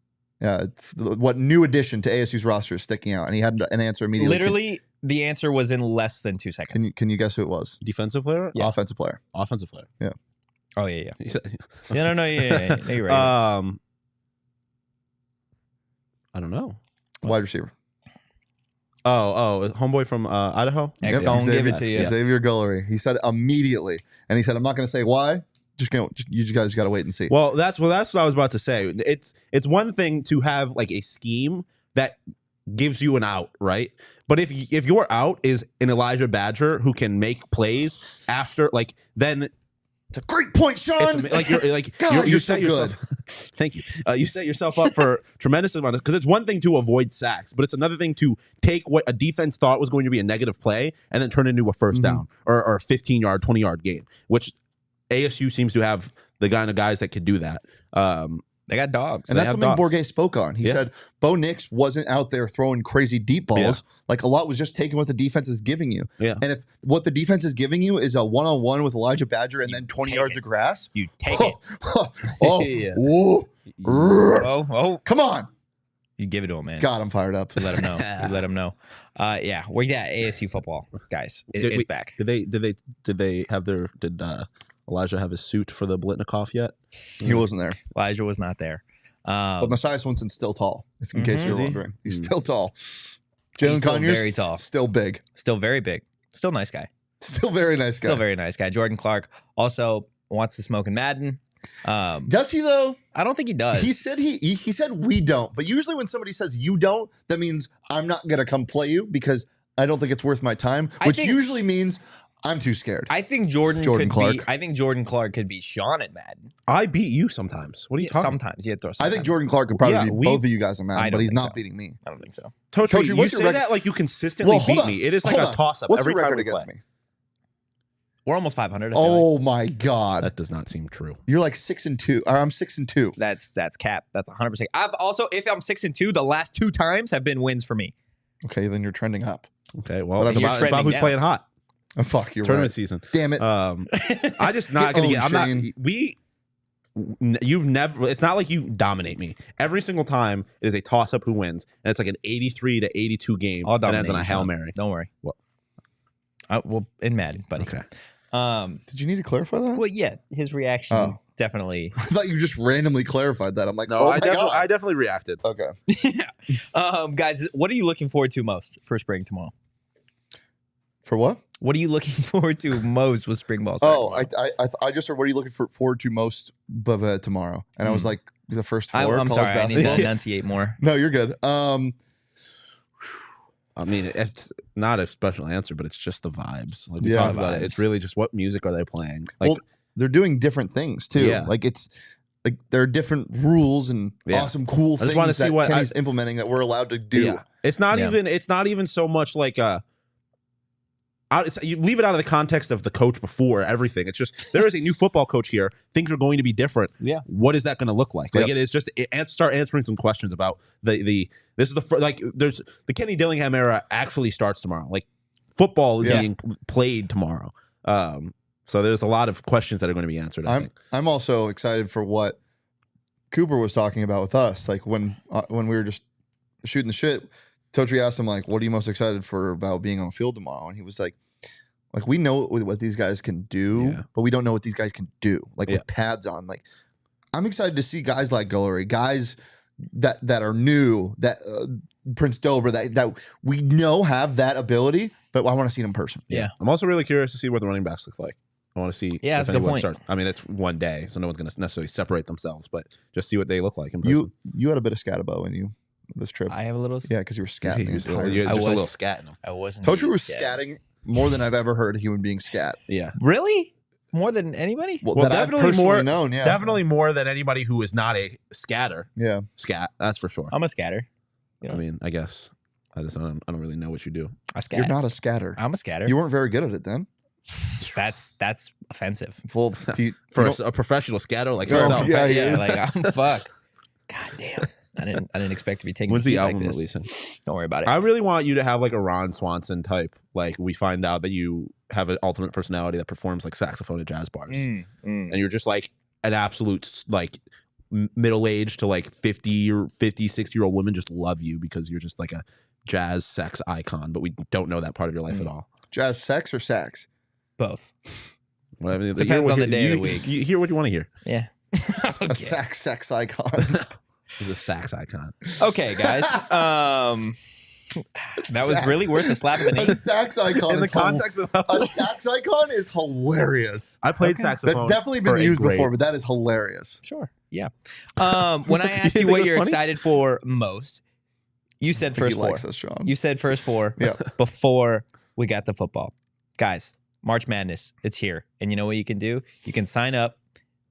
What new addition to ASU's roster is sticking out, and he had an answer immediately. Literally, the answer was in less than 2 seconds. Can you guess who it was? Defensive player? Yeah. Offensive player. Offensive player. Yeah. Oh yeah. No, yeah. You're right. I don't know. Wide receiver. Oh, homeboy from Idaho. X gonna give it to you. Xavier Guillory. He said immediately, and he said, "I'm not going to say why. You guys got to wait and see." Well, that's what I was about to say. It's one thing to have like a scheme that gives you an out, right? But if your out is an Elijah Badger who can make plays after, like, then. It's a great point, Shawn. You set yourself. Thank you. You set yourself up for tremendous amount, because it's one thing to avoid sacks, but it's another thing to take what a defense thought was going to be a negative play and then turn it into a first down or a 15-yard, 20-yard game, which ASU seems to have the kind of guys that could do that. They got dogs. And that's something Bourguet spoke on. He said Bo Nix wasn't out there throwing crazy deep balls. Yeah. Like, a lot was just taking what the defense is giving you. Yeah. And if what the defense is giving you is a one-on-one with Elijah Badger and then 20 yards of grass, you take it. Oh, come on. You give it to him, man. God, I'm fired up. You let him know. Yeah, we got ASU football, guys. It's back. Did Elijah have his suit for the Blitnikoff yet? He wasn't there. Elijah was not there. But Messiah Swinson's still tall, in case you're wondering. He's still tall. Jalen Conyers, very tall. Still big. Still very big. Still nice guy. Still very nice guy. Still very nice guy. Jordan Clark also wants to smoke in Madden. Does he, though? I don't think he does. He said he said we don't. But usually when somebody says you don't, that means I'm not going to come play you because I don't think it's worth my time, which usually means I'm too scared. I think Jordan Clark could be Shawn at Madden. I beat you sometimes. What are you talking? Sometimes, yeah. I think Jordan Clark could probably beat both of you guys at Madden, but he's not beating me. I don't think so. Tochi, you say that like you consistently beat me. It is like a toss-up every time we play. Me? We're almost 500. Oh my God, that does not seem true. You're like 6-2. Or I'm 6-2. That's cap. That's 100%. I've also, if I'm 6-2, the last 2 times have been wins for me. Okay, then you're trending up. Okay, well, it's about who's playing hot. Oh, fuck, you're tournament right. season. Damn it. I just not gonna get. I'm Shane. You've never. It's not like you dominate me. Every single time it is a toss up who wins, and it's like an 83-82 game that ends on a Hail Mary. Don't worry. Well, in Madden, buddy. Okay. Did you need to clarify that? Well, yeah, his reaction definitely. I thought you just randomly clarified that. I'm like, no, I definitely reacted. Okay. Guys, what are you looking forward to most for spring tomorrow? For what? What are you looking forward to most with spring ball? I just heard, what are you looking forward to most tomorrow? And I was like, the first 4. I'm sorry, basketball. I need to enunciate more. No, you're good. I mean, it's not a special answer, but it's just the vibes. Like we talked about it. It's really just what music are they playing? Like, they're doing different things too. Yeah. Like it's like there are different rules and awesome, cool things wanna see that what Kenny's implementing that we're allowed to do. Yeah. It's not even so much like you leave it out of the context of the coach before everything. It's just there is a new football coach here. Things are going to be different. Yeah. What is that going to look like? Like it is just start answering some questions about this is there's the Kenny Dillingham era actually starts tomorrow. Like football is being played tomorrow. So there's a lot of questions that are going to be answered. I think. I'm also excited for what Cooper was talking about with us. Like when we were just shooting the shit, Totri asked him, like, what are you most excited for about being on the field tomorrow? And he was like, we know what these guys can do, but we don't know what these guys can do, like with pads on. Like, I'm excited to see guys like Guillory, guys that are new, that Prince Dover, that we know have that ability, but I want to see it in person. Yeah. I'm also really curious to see what the running backs look like. I want to see. Yeah, that's a good point. I mean, it's one day, so no one's going to necessarily separate themselves, but just see what they look like in person. You had a bit of scatabo in you this trip. I have a little. Yeah, because you were scatting. You're just a little scatting. I wasn't. Totri was scatting more than I've ever heard a human being scat. Yeah. Really? More than anybody? Well, that definitely more known. Yeah, definitely more than anybody who is not a scatter. Yeah, scat. That's for sure. I'm a scatter. You know? I mean, I guess I don't really know what you do. I scat. You're not a scatter. I'm a scatter. You weren't very good at it then. That's offensive. Well, for a professional scatter like yourself. Yeah, like I'm fuck. God damn. I didn't expect to be taking. When's the album like releasing? Don't worry about it. I really want you to have like a Ron Swanson type. Like we find out that you have an alternate personality that performs like saxophone at jazz bars, and you're just like an absolute like middle aged to like 50 or 50, 60-year-old women just love you because you're just like a jazz sex icon, but we don't know that part of your life at all. Jazz sex or sax? Both. Well, I mean, depends on the day of the week. You hear what you want to hear. Yeah. A sex icon. He's a sax icon. Okay, guys. That was really worth a slap in the knee. A sax icon in the context of a sax icon is hilarious. I played saxophone. That's definitely been used before, but that is hilarious. Sure. Yeah. When I asked you what you're excited for most, you said first four. Likes us, Shawn. You said first four before we got the football. Guys, March Madness, it's here. And you know what you can do? You can sign up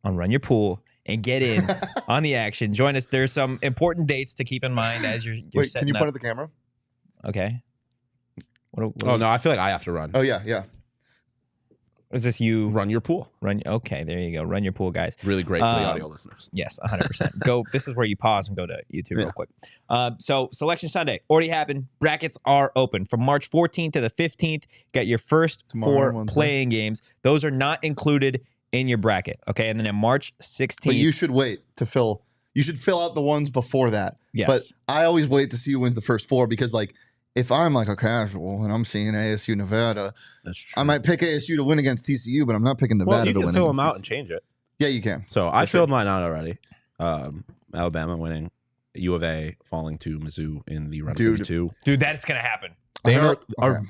on Run Your Pool and get in on the action. Join us. There's some important dates to keep in mind as you're Wait, setting can you up. point at the camera? Okay. No, I feel like I have to run. Oh, yeah. Is this you? Run your pool. Okay, there you go. Run your pool, guys. Really great for the audio listeners. Yes, 100%. Go. This is where you pause and go to YouTube real quick. So Selection Sunday already happened. Brackets are open from March 14th to the 15th. Got your first four playing games. Those are not included in your bracket. Okay, and then in March 16th. But you should wait to fill. You should fill out the ones before that. Yes. But I always wait to see who wins the first four because, like, if I'm like a casual and I'm seeing ASU Nevada, that's true. I might pick ASU to win against TCU, but I'm not picking Nevada to win. You can fill them out and change it. Yeah, you can. So I filled mine out already. Alabama winning, U of A falling to Mizzou in the round of 32. Dude, that's gonna happen. They are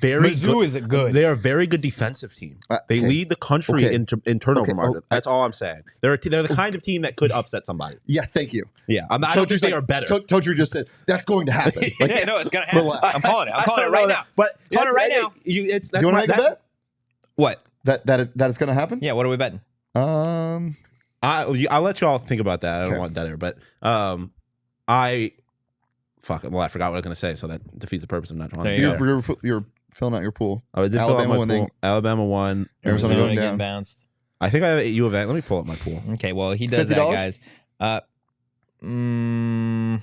very Mizzou is good. They are a very good defensive team. They lead the country in turnover margin. That's all I'm saying. They're the kind of team that could upset somebody. Yeah, thank you. Yeah, I don't think they are better. Totri just said that's going to happen. Like, yeah, no, it's gonna happen. Relax. I'm calling it. I'm calling it right now. But calling it right now. Do you want to make a bet? What? That it's going to happen? Yeah. What are we betting? I'll let you all think about that. I don't want dead air, but I forgot what I was going to say, so that defeats the purpose of not trying. You're filling out your pool. Oh, I did Alabama fill out my winning. pool. Alabama won. Arizona going getting down. Bounced. I think I have U of A. Let me pull up my pool. Okay, well, he does $50? that, guys. Seems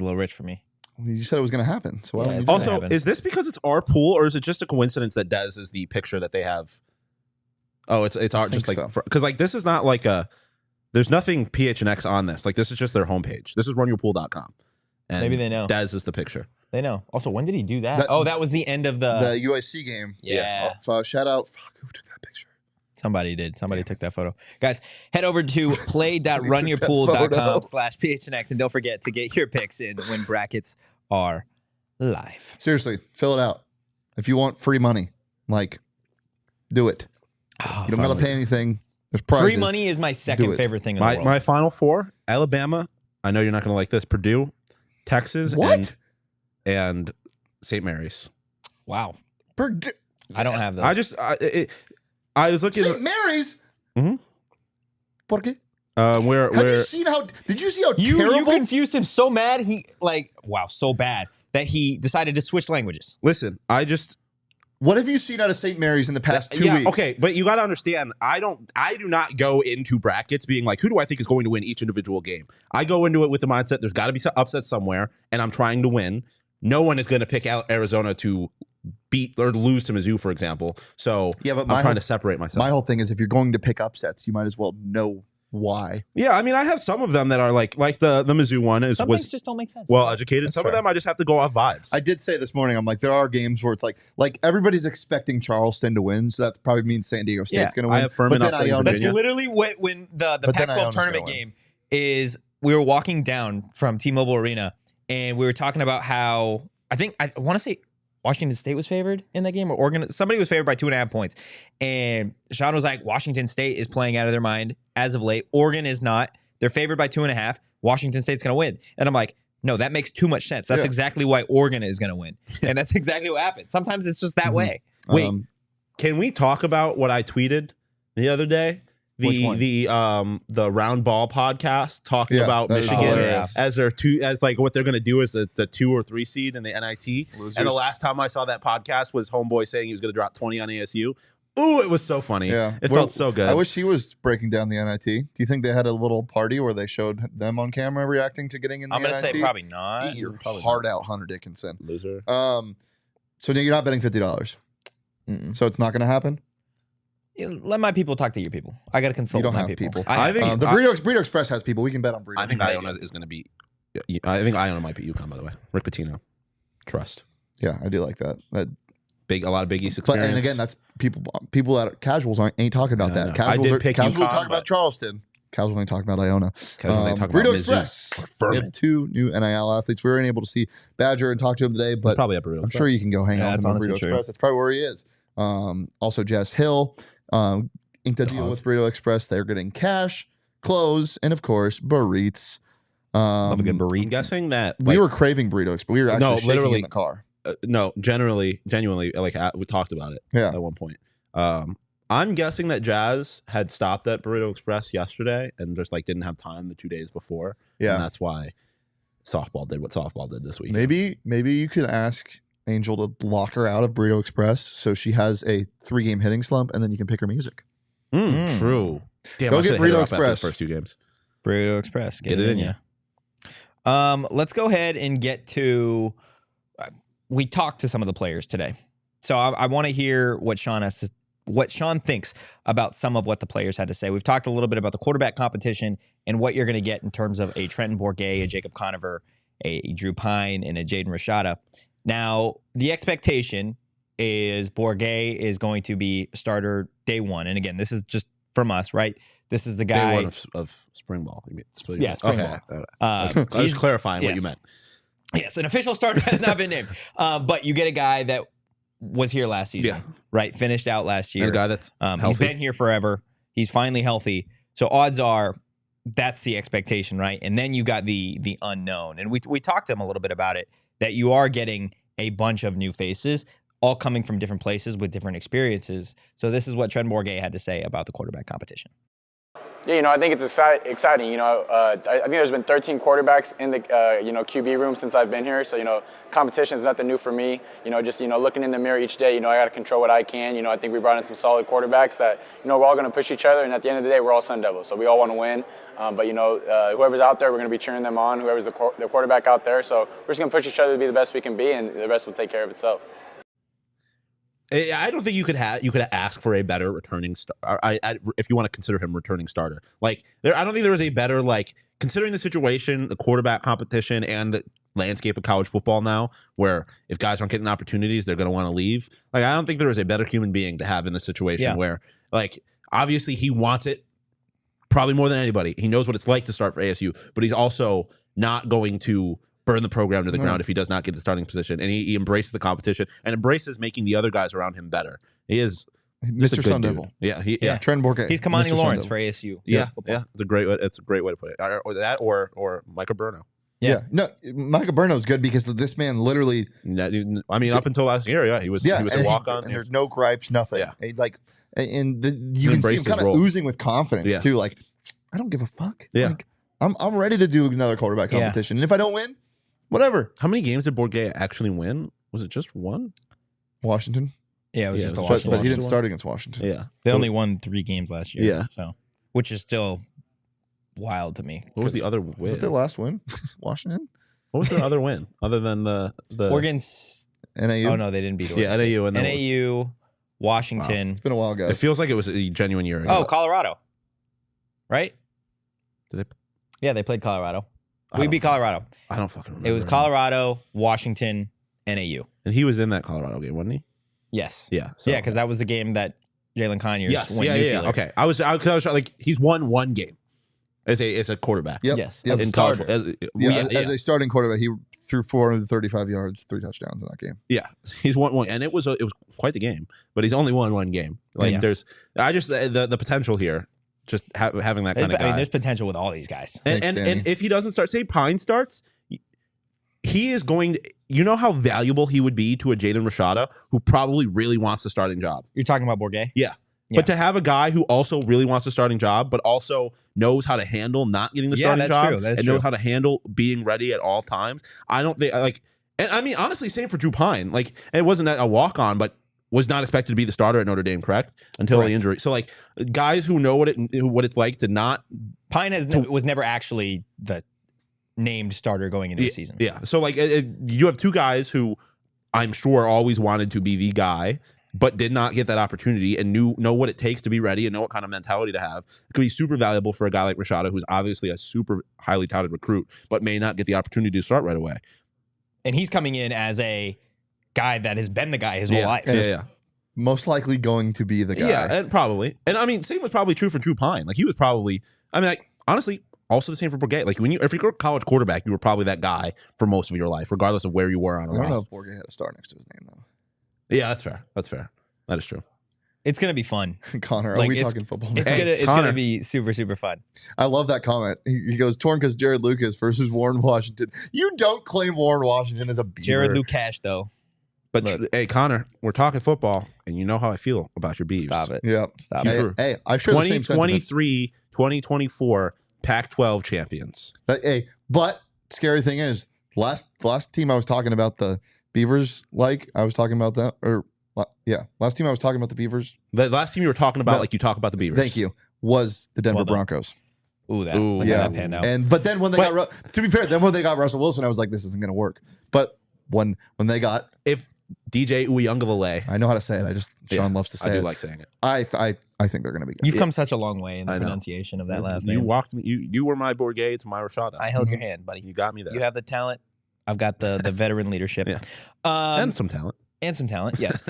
a little rich for me. You said it was going to happen. So Yeah, it's also, gonna happen. is this because it's our pool, or is it just a coincidence that Dez is the picture that they have? Oh, it's our just like because like this is not like a. There's nothing PHNX on this. Like this is just their homepage. This is runyourpool.com. And maybe they know. Dez is the picture. They know. Also, when did he do that? That was the end of the UIC game. Yeah. Shout out. Fuck, who took that picture? Somebody did. Somebody took that photo. Guys, head over to play.runyourpool.com/PHNX and don't forget to get your picks in when brackets are live. Seriously, fill it out. If you want free money, like, do it. You don't got to pay anything. There's prizes. Free money is my second favorite thing in the world. My final four: Alabama. I know you're not going to like this. Purdue, Texas, and St. Mary's. Wow. Purdue. I don't have those. I was looking. St. Mary's. Mm-hmm. ¿Por qué? Have you seen how? Did you see how You terrible? confused him so mad. So bad that he decided to switch languages. Listen, What have you seen out of St. Mary's in the past 2 weeks? Okay, but you got to understand, I do not go into brackets being like, who do I think is going to win each individual game? I go into it with the mindset there's got to be some upset somewhere, and I'm trying to win. No one is going to pick out Arizona to beat or lose to Mizzou, for example. So but I'm trying to separate myself. My whole thing is if you're going to pick upsets, you might as well know why. Yeah, I mean, I have some of them that are like the Mizzou one Some things just don't make sense. Well educated. That's some fair. of them I just have to go off vibes. I did say this morning, I'm like, there are games where it's like everybody's expecting Charleston to win, so that probably means San Diego State's going to win. I have Furman upsetting Iona. That's Virginia. literally when the Pac-12 Iona's tournament gonna game is. We were walking down from T-Mobile Arena, and we were talking about how I want to say Washington State was favored in that game, or Oregon. Somebody was favored by 2.5 points. And Shawn was like, Washington State is playing out of their mind as of late. Oregon is not. They're favored by 2.5. Washington State's going to win. And I'm like, no, that makes too much sense. That's exactly why Oregon is going to win. And that's exactly what happened. Sometimes it's just that way. Wait, can we talk about what I tweeted the other day? The Round Ball podcast talking about Michigan as like what they're going to do as the 2 or 3 seed in the NIT. Losers. And the last time I saw that podcast was Homeboy saying he was going to drop 20 on ASU. Ooh, it was so funny. Yeah. It felt so good. I wish he was breaking down the NIT. Do you think they had a little party where they showed them on camera reacting to getting in the NIT? I'm going to say probably not. Eat your heart out, Hunter Dickinson. Loser. So now you're not betting $50. So it's not going to happen? Let my people talk to your people. I got to consult You don't my have people. people. I think the Burrito Express has people. We can bet on Burrito I think Express. Iona is going to beat. I think Iona might beat UConn, by the way. Rick Pitino. Trust. Yeah, I do like that. A lot of Big East But experience. and again, that's people that are casuals ain't talking about No, that. no. Casuals I did are pick casuals UConn, talking about Charleston. Casuals ain't talking about Iona. Talking about Burrito Mizzou Express. or We Furman. have 2 new NIL athletes. We weren't able to see Badger and talk to him today, but Probably at Burrito I'm Express. sure you can go hang out with him at honestly Burrito true. Express. That's probably where he is. Also, Jess Hill inked a deal with Burrito Express. They're getting cash, clothes, and of course, burritos. Love a good I'm burrito. guessing that We were craving Burrito Express. We were actually shaking literally in the car. no, genuinely, like we talked about it at one point. I'm guessing that Jazz had stopped at Burrito Express yesterday and just like didn't have time the 2 days before. Yeah, and that's why softball did what softball did this week. maybe you could ask Angel to lock her out of Burrito Express so she has a 3-game hitting slump, and then you can pick her music. True. Damn, Go I get should've hit her Burrito up after Express. the first 2 games. Burrito Express. Get it in ya. Let's go ahead and get to. We talked to some of the players today, so I want to hear what Shawn thinks about some of what the players had to say. We've talked a little bit about the quarterback competition and what you're going to get in terms of a Trenton Bourguet, a Jacob Conover, a Drew Pyne, and a Jaden Rashada. Now, the expectation is Bourguet is going to be starter day 1, and again, this is just from us, right? This is the guy. Day 1 of spring ball. You mean, spring ball. I was clarifying what you meant. Yes, an official starter has not been named, but you get a guy that was here last season, right? Finished out last year. And a guy that's he's healthy. been here forever. He's finally healthy. So odds are that's the expectation, right? And then you got the unknown. And we talked to him a little bit about it, that you are getting a bunch of new faces, all coming from different places with different experiences. So this is what Trenton Bourguet had to say about the quarterback competition. Yeah, I think it's exciting. I think there's been 13 quarterbacks in the, QB room since I've been here. So, competition is nothing new for me. Just looking in the mirror each day, I got to control what I can. I think we brought in some solid quarterbacks that, we're all going to push each other. And at the end of the day, we're all Sun Devils. So we all want to win. But whoever's out there, we're going to be cheering them on, whoever's the quarterback out there. So we're just going to push each other to be the best we can be, and the rest will take care of itself. I don't think you could ask for a better returning star. If you want to consider him returning starter, I don't think there was a better, considering the situation, the quarterback competition, and the landscape of college football now, where if guys aren't getting opportunities, they're going to want to leave. I don't think there was a better human being to have in this situation where, obviously he wants it probably more than anybody. He knows what it's like to start for ASU, but he's also not going to burn the program to the ground if he does not get the starting position. And he embraces the competition and embraces making the other guys around him better. He is Mr. Sun Devil. Yeah, Trenton Bourguet. He's Kamani Mr. Lawrence for ASU. Yeah. It's a great way to put it. Or that or Michael Bruno. Yeah. No, Micah Burno's good because this man literally. I mean, up until last year, he was a walk-on. And there's no gripes, nothing. Yeah. You can see him kind of oozing with confidence too. Like, I don't give a fuck. Yeah. Like, I'm ready to do another quarterback competition. And if I don't win, whatever. How many games did Bourguet actually win? Was it just one? Washington. Yeah, it was just a Washington. But he didn't start against Washington. Yeah. They only won 3 games last year. Yeah. So, which is still wild to me. What was the other win? Was it their last win? Washington? What was their other win other than the Oregon's NAU? Oh no, they didn't beat Oregon. Yeah, NAU and NAU, Washington. Wow. It's been a while, guys. It feels like it was a genuine year ago. Oh, Colorado. Right? Did they? Yeah, they played Colorado. We beat Colorado. I don't fucking remember. It was Colorado, Washington, NAU. And he was in that Colorado game, wasn't he? Yes. Yeah. Yeah, because that was the game that Jalen Conyers went nuclear. Okay. I was like, he's won one game as a quarterback. Yep. Yes. Yep. As a In starter. college. As a starting quarterback, he threw 435 yards, 3 touchdowns in that game. Yeah, he's won one, and it was quite the game. But he's only won one game. Like there's the potential here. Just having that kind of guy. I mean, there's potential with all these guys. And if he doesn't start, say Pyne starts, he is going to. You know how valuable he would be to a Jaden Rashada, who probably really wants the starting job. You're talking about Bourguet? Yeah. But to have a guy who also really wants the starting job, but also knows how to handle not getting the starting job, and knows how to handle being ready at all times, I don't think and I mean honestly, same for Drew Pyne. Like, it wasn't a walk on, but was not expected to be the starter at Notre Dame, correct? Until the injury. So like guys who know what it's like to not. Pyne was never actually the named starter going into the season. Yeah. So like you have 2 guys who I'm sure always wanted to be the guy, but did not get that opportunity and know what it takes to be ready and know what kind of mentality to have. It could be super valuable for a guy like Rashada, who's obviously a super highly touted recruit, but may not get the opportunity to start right away. And he's coming in as a guy that has been the guy his whole life. Yeah. Most likely going to be the guy. Yeah, and probably. And I mean, same was probably true for Drew Pyne. Like, he was probably, I mean, honestly, also the same for Bourguet. Like, if you're a college quarterback, you were probably that guy for most of your life, regardless of where you were on a I don't know roster. if Bourguet had a star next to his name, though. Yeah, that's fair. That is true. It's going to be fun. Connor, are we talking football now? It's gonna be super, super fun. I love that comment. He goes, torn because Jared Lucas versus Warren Washington. You don't claim Warren Washington as a Beaver. Jared Lucas, though. But hey, Connor, we're talking football, and you know how I feel about your Beavs. Stop it. Yeah. Stop it. Hey, I share the same sentiments. 2023, 2024 Pac-12 champions. But scary thing is, last team I was talking about the Beavers, I was talking about that, last team I was talking about the Beavers. The last team you were talking about, like you talk about the Beavers. Thank you. Was the Denver Broncos. Look how that panned out. But then when they got, to be fair, when they got Russell Wilson, I was like, this isn't going to work. But when they got, if DJ Uiagalelei, I know how to say it. Shawn loves to say it. I do like saying it. I think they're going to be good. You've come such a long way in the pronunciation of that last name. You walked me. You were my Bourguet to my Rashada. I held your hand, buddy. You got me there. You have the talent. I've got the veteran leadership. Yeah. And some talent. Yes.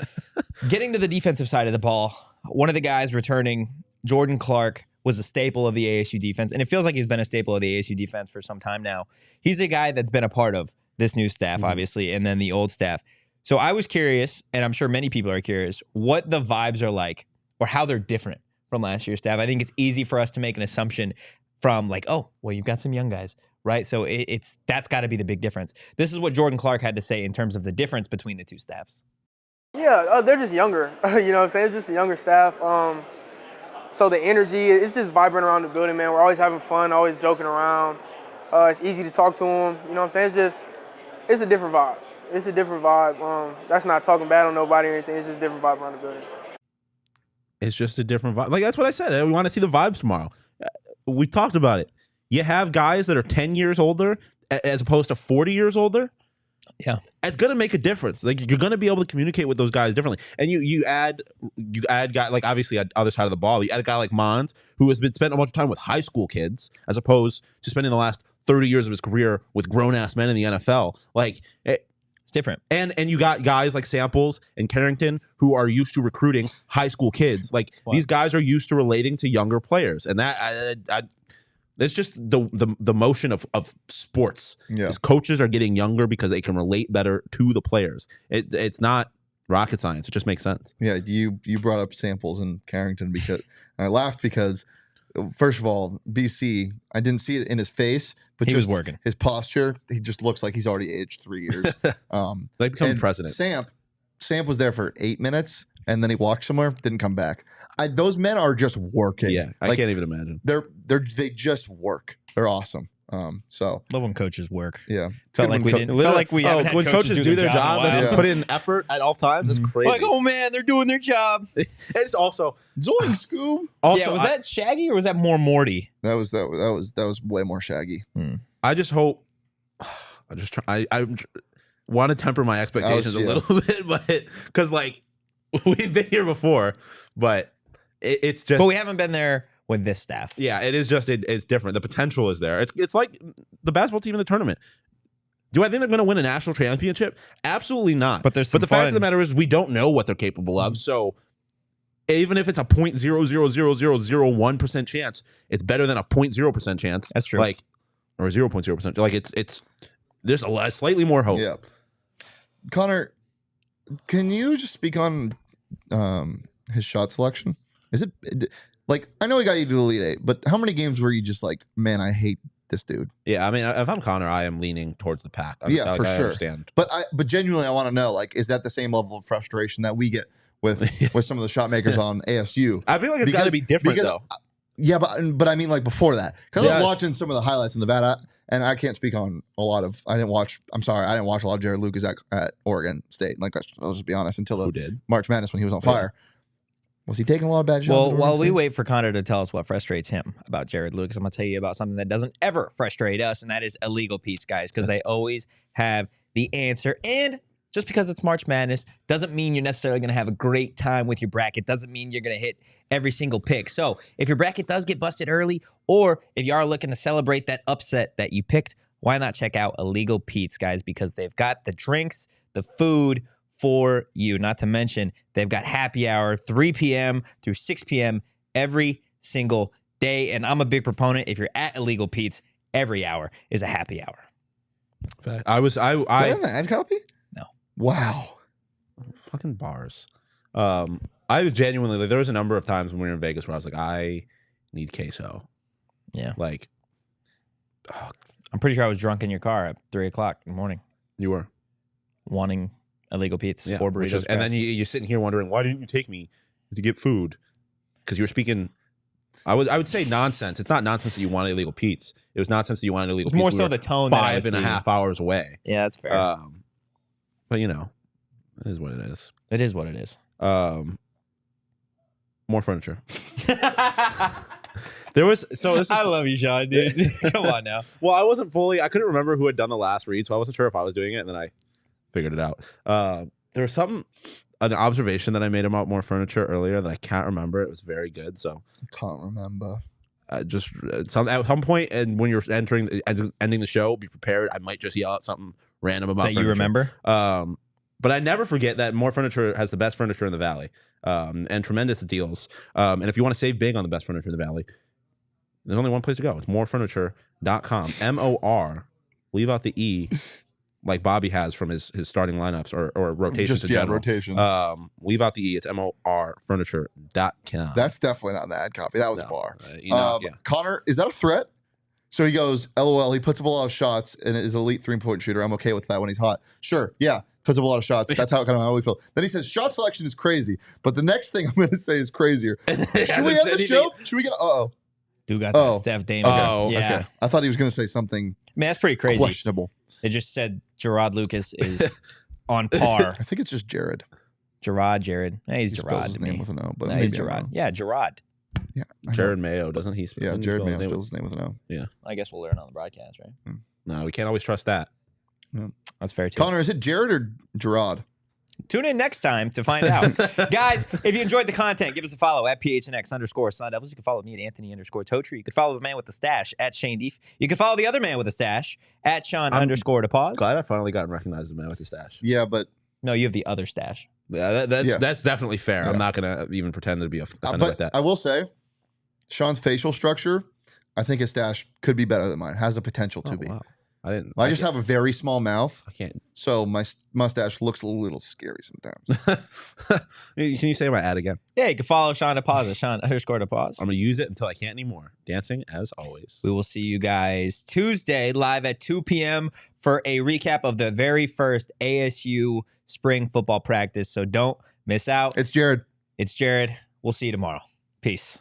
Getting to the defensive side of the ball, one of the guys returning, Jordan Clark, was a staple of the ASU defense, and it feels like he's been a staple of the ASU defense for some time now. He's a guy that's been a part of this new staff, obviously, and then the old staff. So I was curious, and I'm sure many people are curious, what the vibes are like or how they're different from last year's staff. I think it's easy for us to make an assumption from like, oh, well, you've got some young guys, right? So that's got to be the big difference. This is what Jordan Clark had to say in terms of the difference between the two staffs. Yeah, they're just younger. You know what I'm saying? It's just a younger staff. So the energy, it's just vibrant around the building, man. We're always having fun, always joking around. It's easy to talk to them. You know what I'm saying? It's a different vibe. It's a different vibe. That's not talking bad on nobody or anything. It's just a different vibe around the building. It's just a different vibe. Like, that's what I said. We want to see the vibes tomorrow. We talked about it. You have guys that are 10 years older as opposed to 40 years older. Yeah, it's gonna make a difference. Like, you're gonna be able to communicate with those guys differently. And you add guy, like, obviously on the other side of the ball, you add a guy like Mons, who has been spent a bunch of time with high school kids as opposed to spending the last 30 years of his career with grown ass men in the NFL. Like, it's different. And you got guys like Samples and Carrington who are used to recruiting high school kids. Like, these guys are used to relating to younger players, and that it's just the motion of sports. Yeah. Is coaches are getting younger because they can relate better to the players. It's not rocket science. It just makes sense. Yeah, you brought up Samples and Carrington because I laughed because first of all, BC, I didn't see it in his face, but He was just working. his posture, he just looks like he's already aged 3 years. Like becoming and president. Samp was there for 8 minutes, and then he walked somewhere, didn't come back. Those men are just working. Yeah, I can't even imagine. They just work. They're awesome. So Love when coaches work. yeah, Felt like we didn't. Felt like we haven't had when coaches do their job, in a while. that's put in effort at all times. That's crazy. Like, oh man, they're doing their job. It's also Zoing Scoob. also Was that Shaggy or was that more Morty? That was way more Shaggy. I just hope. I want to temper my expectations a little bit, but because like we've been here before, but it's just. But we haven't been there with this staff. Yeah, it is just it's different. The potential is there. It's like the basketball team in the tournament. Do I think they're going to win a national championship? Absolutely not. But there's the some fact of fun. the matter is we don't know what they're capable of. So even if it's a 0.0000001% chance, it's better than a 0.0% chance. That's true. Like or 0.0%. Like it's there's a slightly more hope. Yeah. Connor, can you just speak on his shot selection? Is it like I know he got you to the Elite Eight, but how many games were you just like, man, I hate this dude? Yeah, I mean, if I'm Connor, I am leaning towards the pack. For I sure. understand. But genuinely, I want to know, like, is that the same level of frustration that we get with some of the shot makers on ASU? I feel like it's got to be different though. Yeah, but I mean, like before that, because Yeah, I'm watching some of the highlights in Nevada, and I can't speak on a lot of. I didn't watch a lot of Jared Lucas at Oregon State. Like, I'll just be honest, until Who the did? March Madness when he was on fire. Was he taking a lot of bad shots? Well, at Oregon while we State? wait for Connor to tell us what frustrates him about Jared Lucas, I'm going to tell you about something that doesn't ever frustrate us, and that is illegal Pete's, guys, because they always have the answer. And just because it's March Madness doesn't mean you're necessarily going to have a great time with your bracket. Doesn't mean you're going to hit every single pick. So if your bracket does get busted early, or if you are looking to celebrate that upset that you picked, why not check out Illegal Pete's, guys, because they've got the drinks, the food for you. Not to mention, they've got happy hour 3 p.m. through 6 p.m. every single day. And I'm a big proponent. If you're at Illegal Pete's, every hour is a happy hour. Is that in the ad copy? No. Wow. Fucking bars. I was genuinely like, there was a number of times when we were in Vegas where I was like, I need queso. Yeah. Like, I'm pretty sure I was drunk in your car at 3 o'clock in the morning, you were. wanting Illegal Pete's Yeah, or which burritos. is- and then you're sitting here wondering, why didn't you take me to get food? Because you were speaking. I would say nonsense. It's not nonsense that you wanted Illegal Pete's. It was nonsense that you wanted Illegal It's Pete's. more We so were the tone that I was 5.5 hours away. Yeah, that's fair. But you know, it is what it is. It is what it is. More furniture. There was this is, I love you, Shawn, dude. Come on now. well, I couldn't remember who had done the last read, so I wasn't sure if I was doing it, and then I figured it out. There was an observation that I made about more furniture earlier that I can't remember. It was very good, so Can't remember. just at some point, and when you're ending the show, be prepared. I might just yell out something random about That you furniture. remember? But I never forget that More Furniture has the best furniture in the Valley, and tremendous deals. And if you want to save big on the best furniture in the Valley, there's only one place to go. It's morefurniture.com. MOR. Leave out the E, like Bobby has from his starting lineups or rotations in general. Rotation. Leave out the E. It's morfurniture.com. That's definitely not in the ad copy. That was a No. bar. Yeah. Connor, is that a threat? So he goes, LOL, he puts up a lot of shots and is an elite 3-point shooter. I'm okay with that when he's hot. Sure, yeah, puts up a lot of shots. That's how we feel. Then he says, shot selection is crazy. But the next thing I'm going to say is crazier. Should we end the show? Should we get, Dude got that Steph Damon. Oh, yeah. Okay. I thought he was going to say something Man, that's pretty crazy. questionable. It just said Gerard Lucas is on par. I think it's just Jared. Jared. Hey, he's He spells Gerard his to name me. with an O, but No, he's maybe I'm Gerard. wrong. Yeah, Gerard. Yeah, I know. Jared Mayo, doesn't he? Yeah, doesn't he Jared spell his Mayo name spells his name with an O. I guess we'll learn on the broadcast, right? No, we can't always trust that. That's fair too. Connor, is it Jared or Gerard? Tune in next time to find out. Guys, if you enjoyed the content, give us a follow at PHNX _Sun Devils. You can follow me at Anthony _Totri. You can follow the man with the stash at Shane Deef. You can follow the other man with the stash at Shawn _DePause. Glad I finally got recognized as a man with the stash. Yeah, but No, you have the other stash. Yeah, that's definitely fair. Yeah. I'm not gonna even pretend to be offended but like that. I will say, Sean's facial structure, I think his stash could be better than mine. Has the potential to be. Wow. I didn't. I just have a very small mouth, I can't. so my mustache looks a little scary sometimes. Can you say my ad again? Yeah, you can follow Shawn DePause at Shawn_DePause. I'm gonna use it until I can't anymore. Dancing as always. We will see you guys Tuesday live at 2 p.m. for a recap of the very first ASU spring football practice. So don't miss out. It's Jared. It's Jared. We'll see you tomorrow. Peace.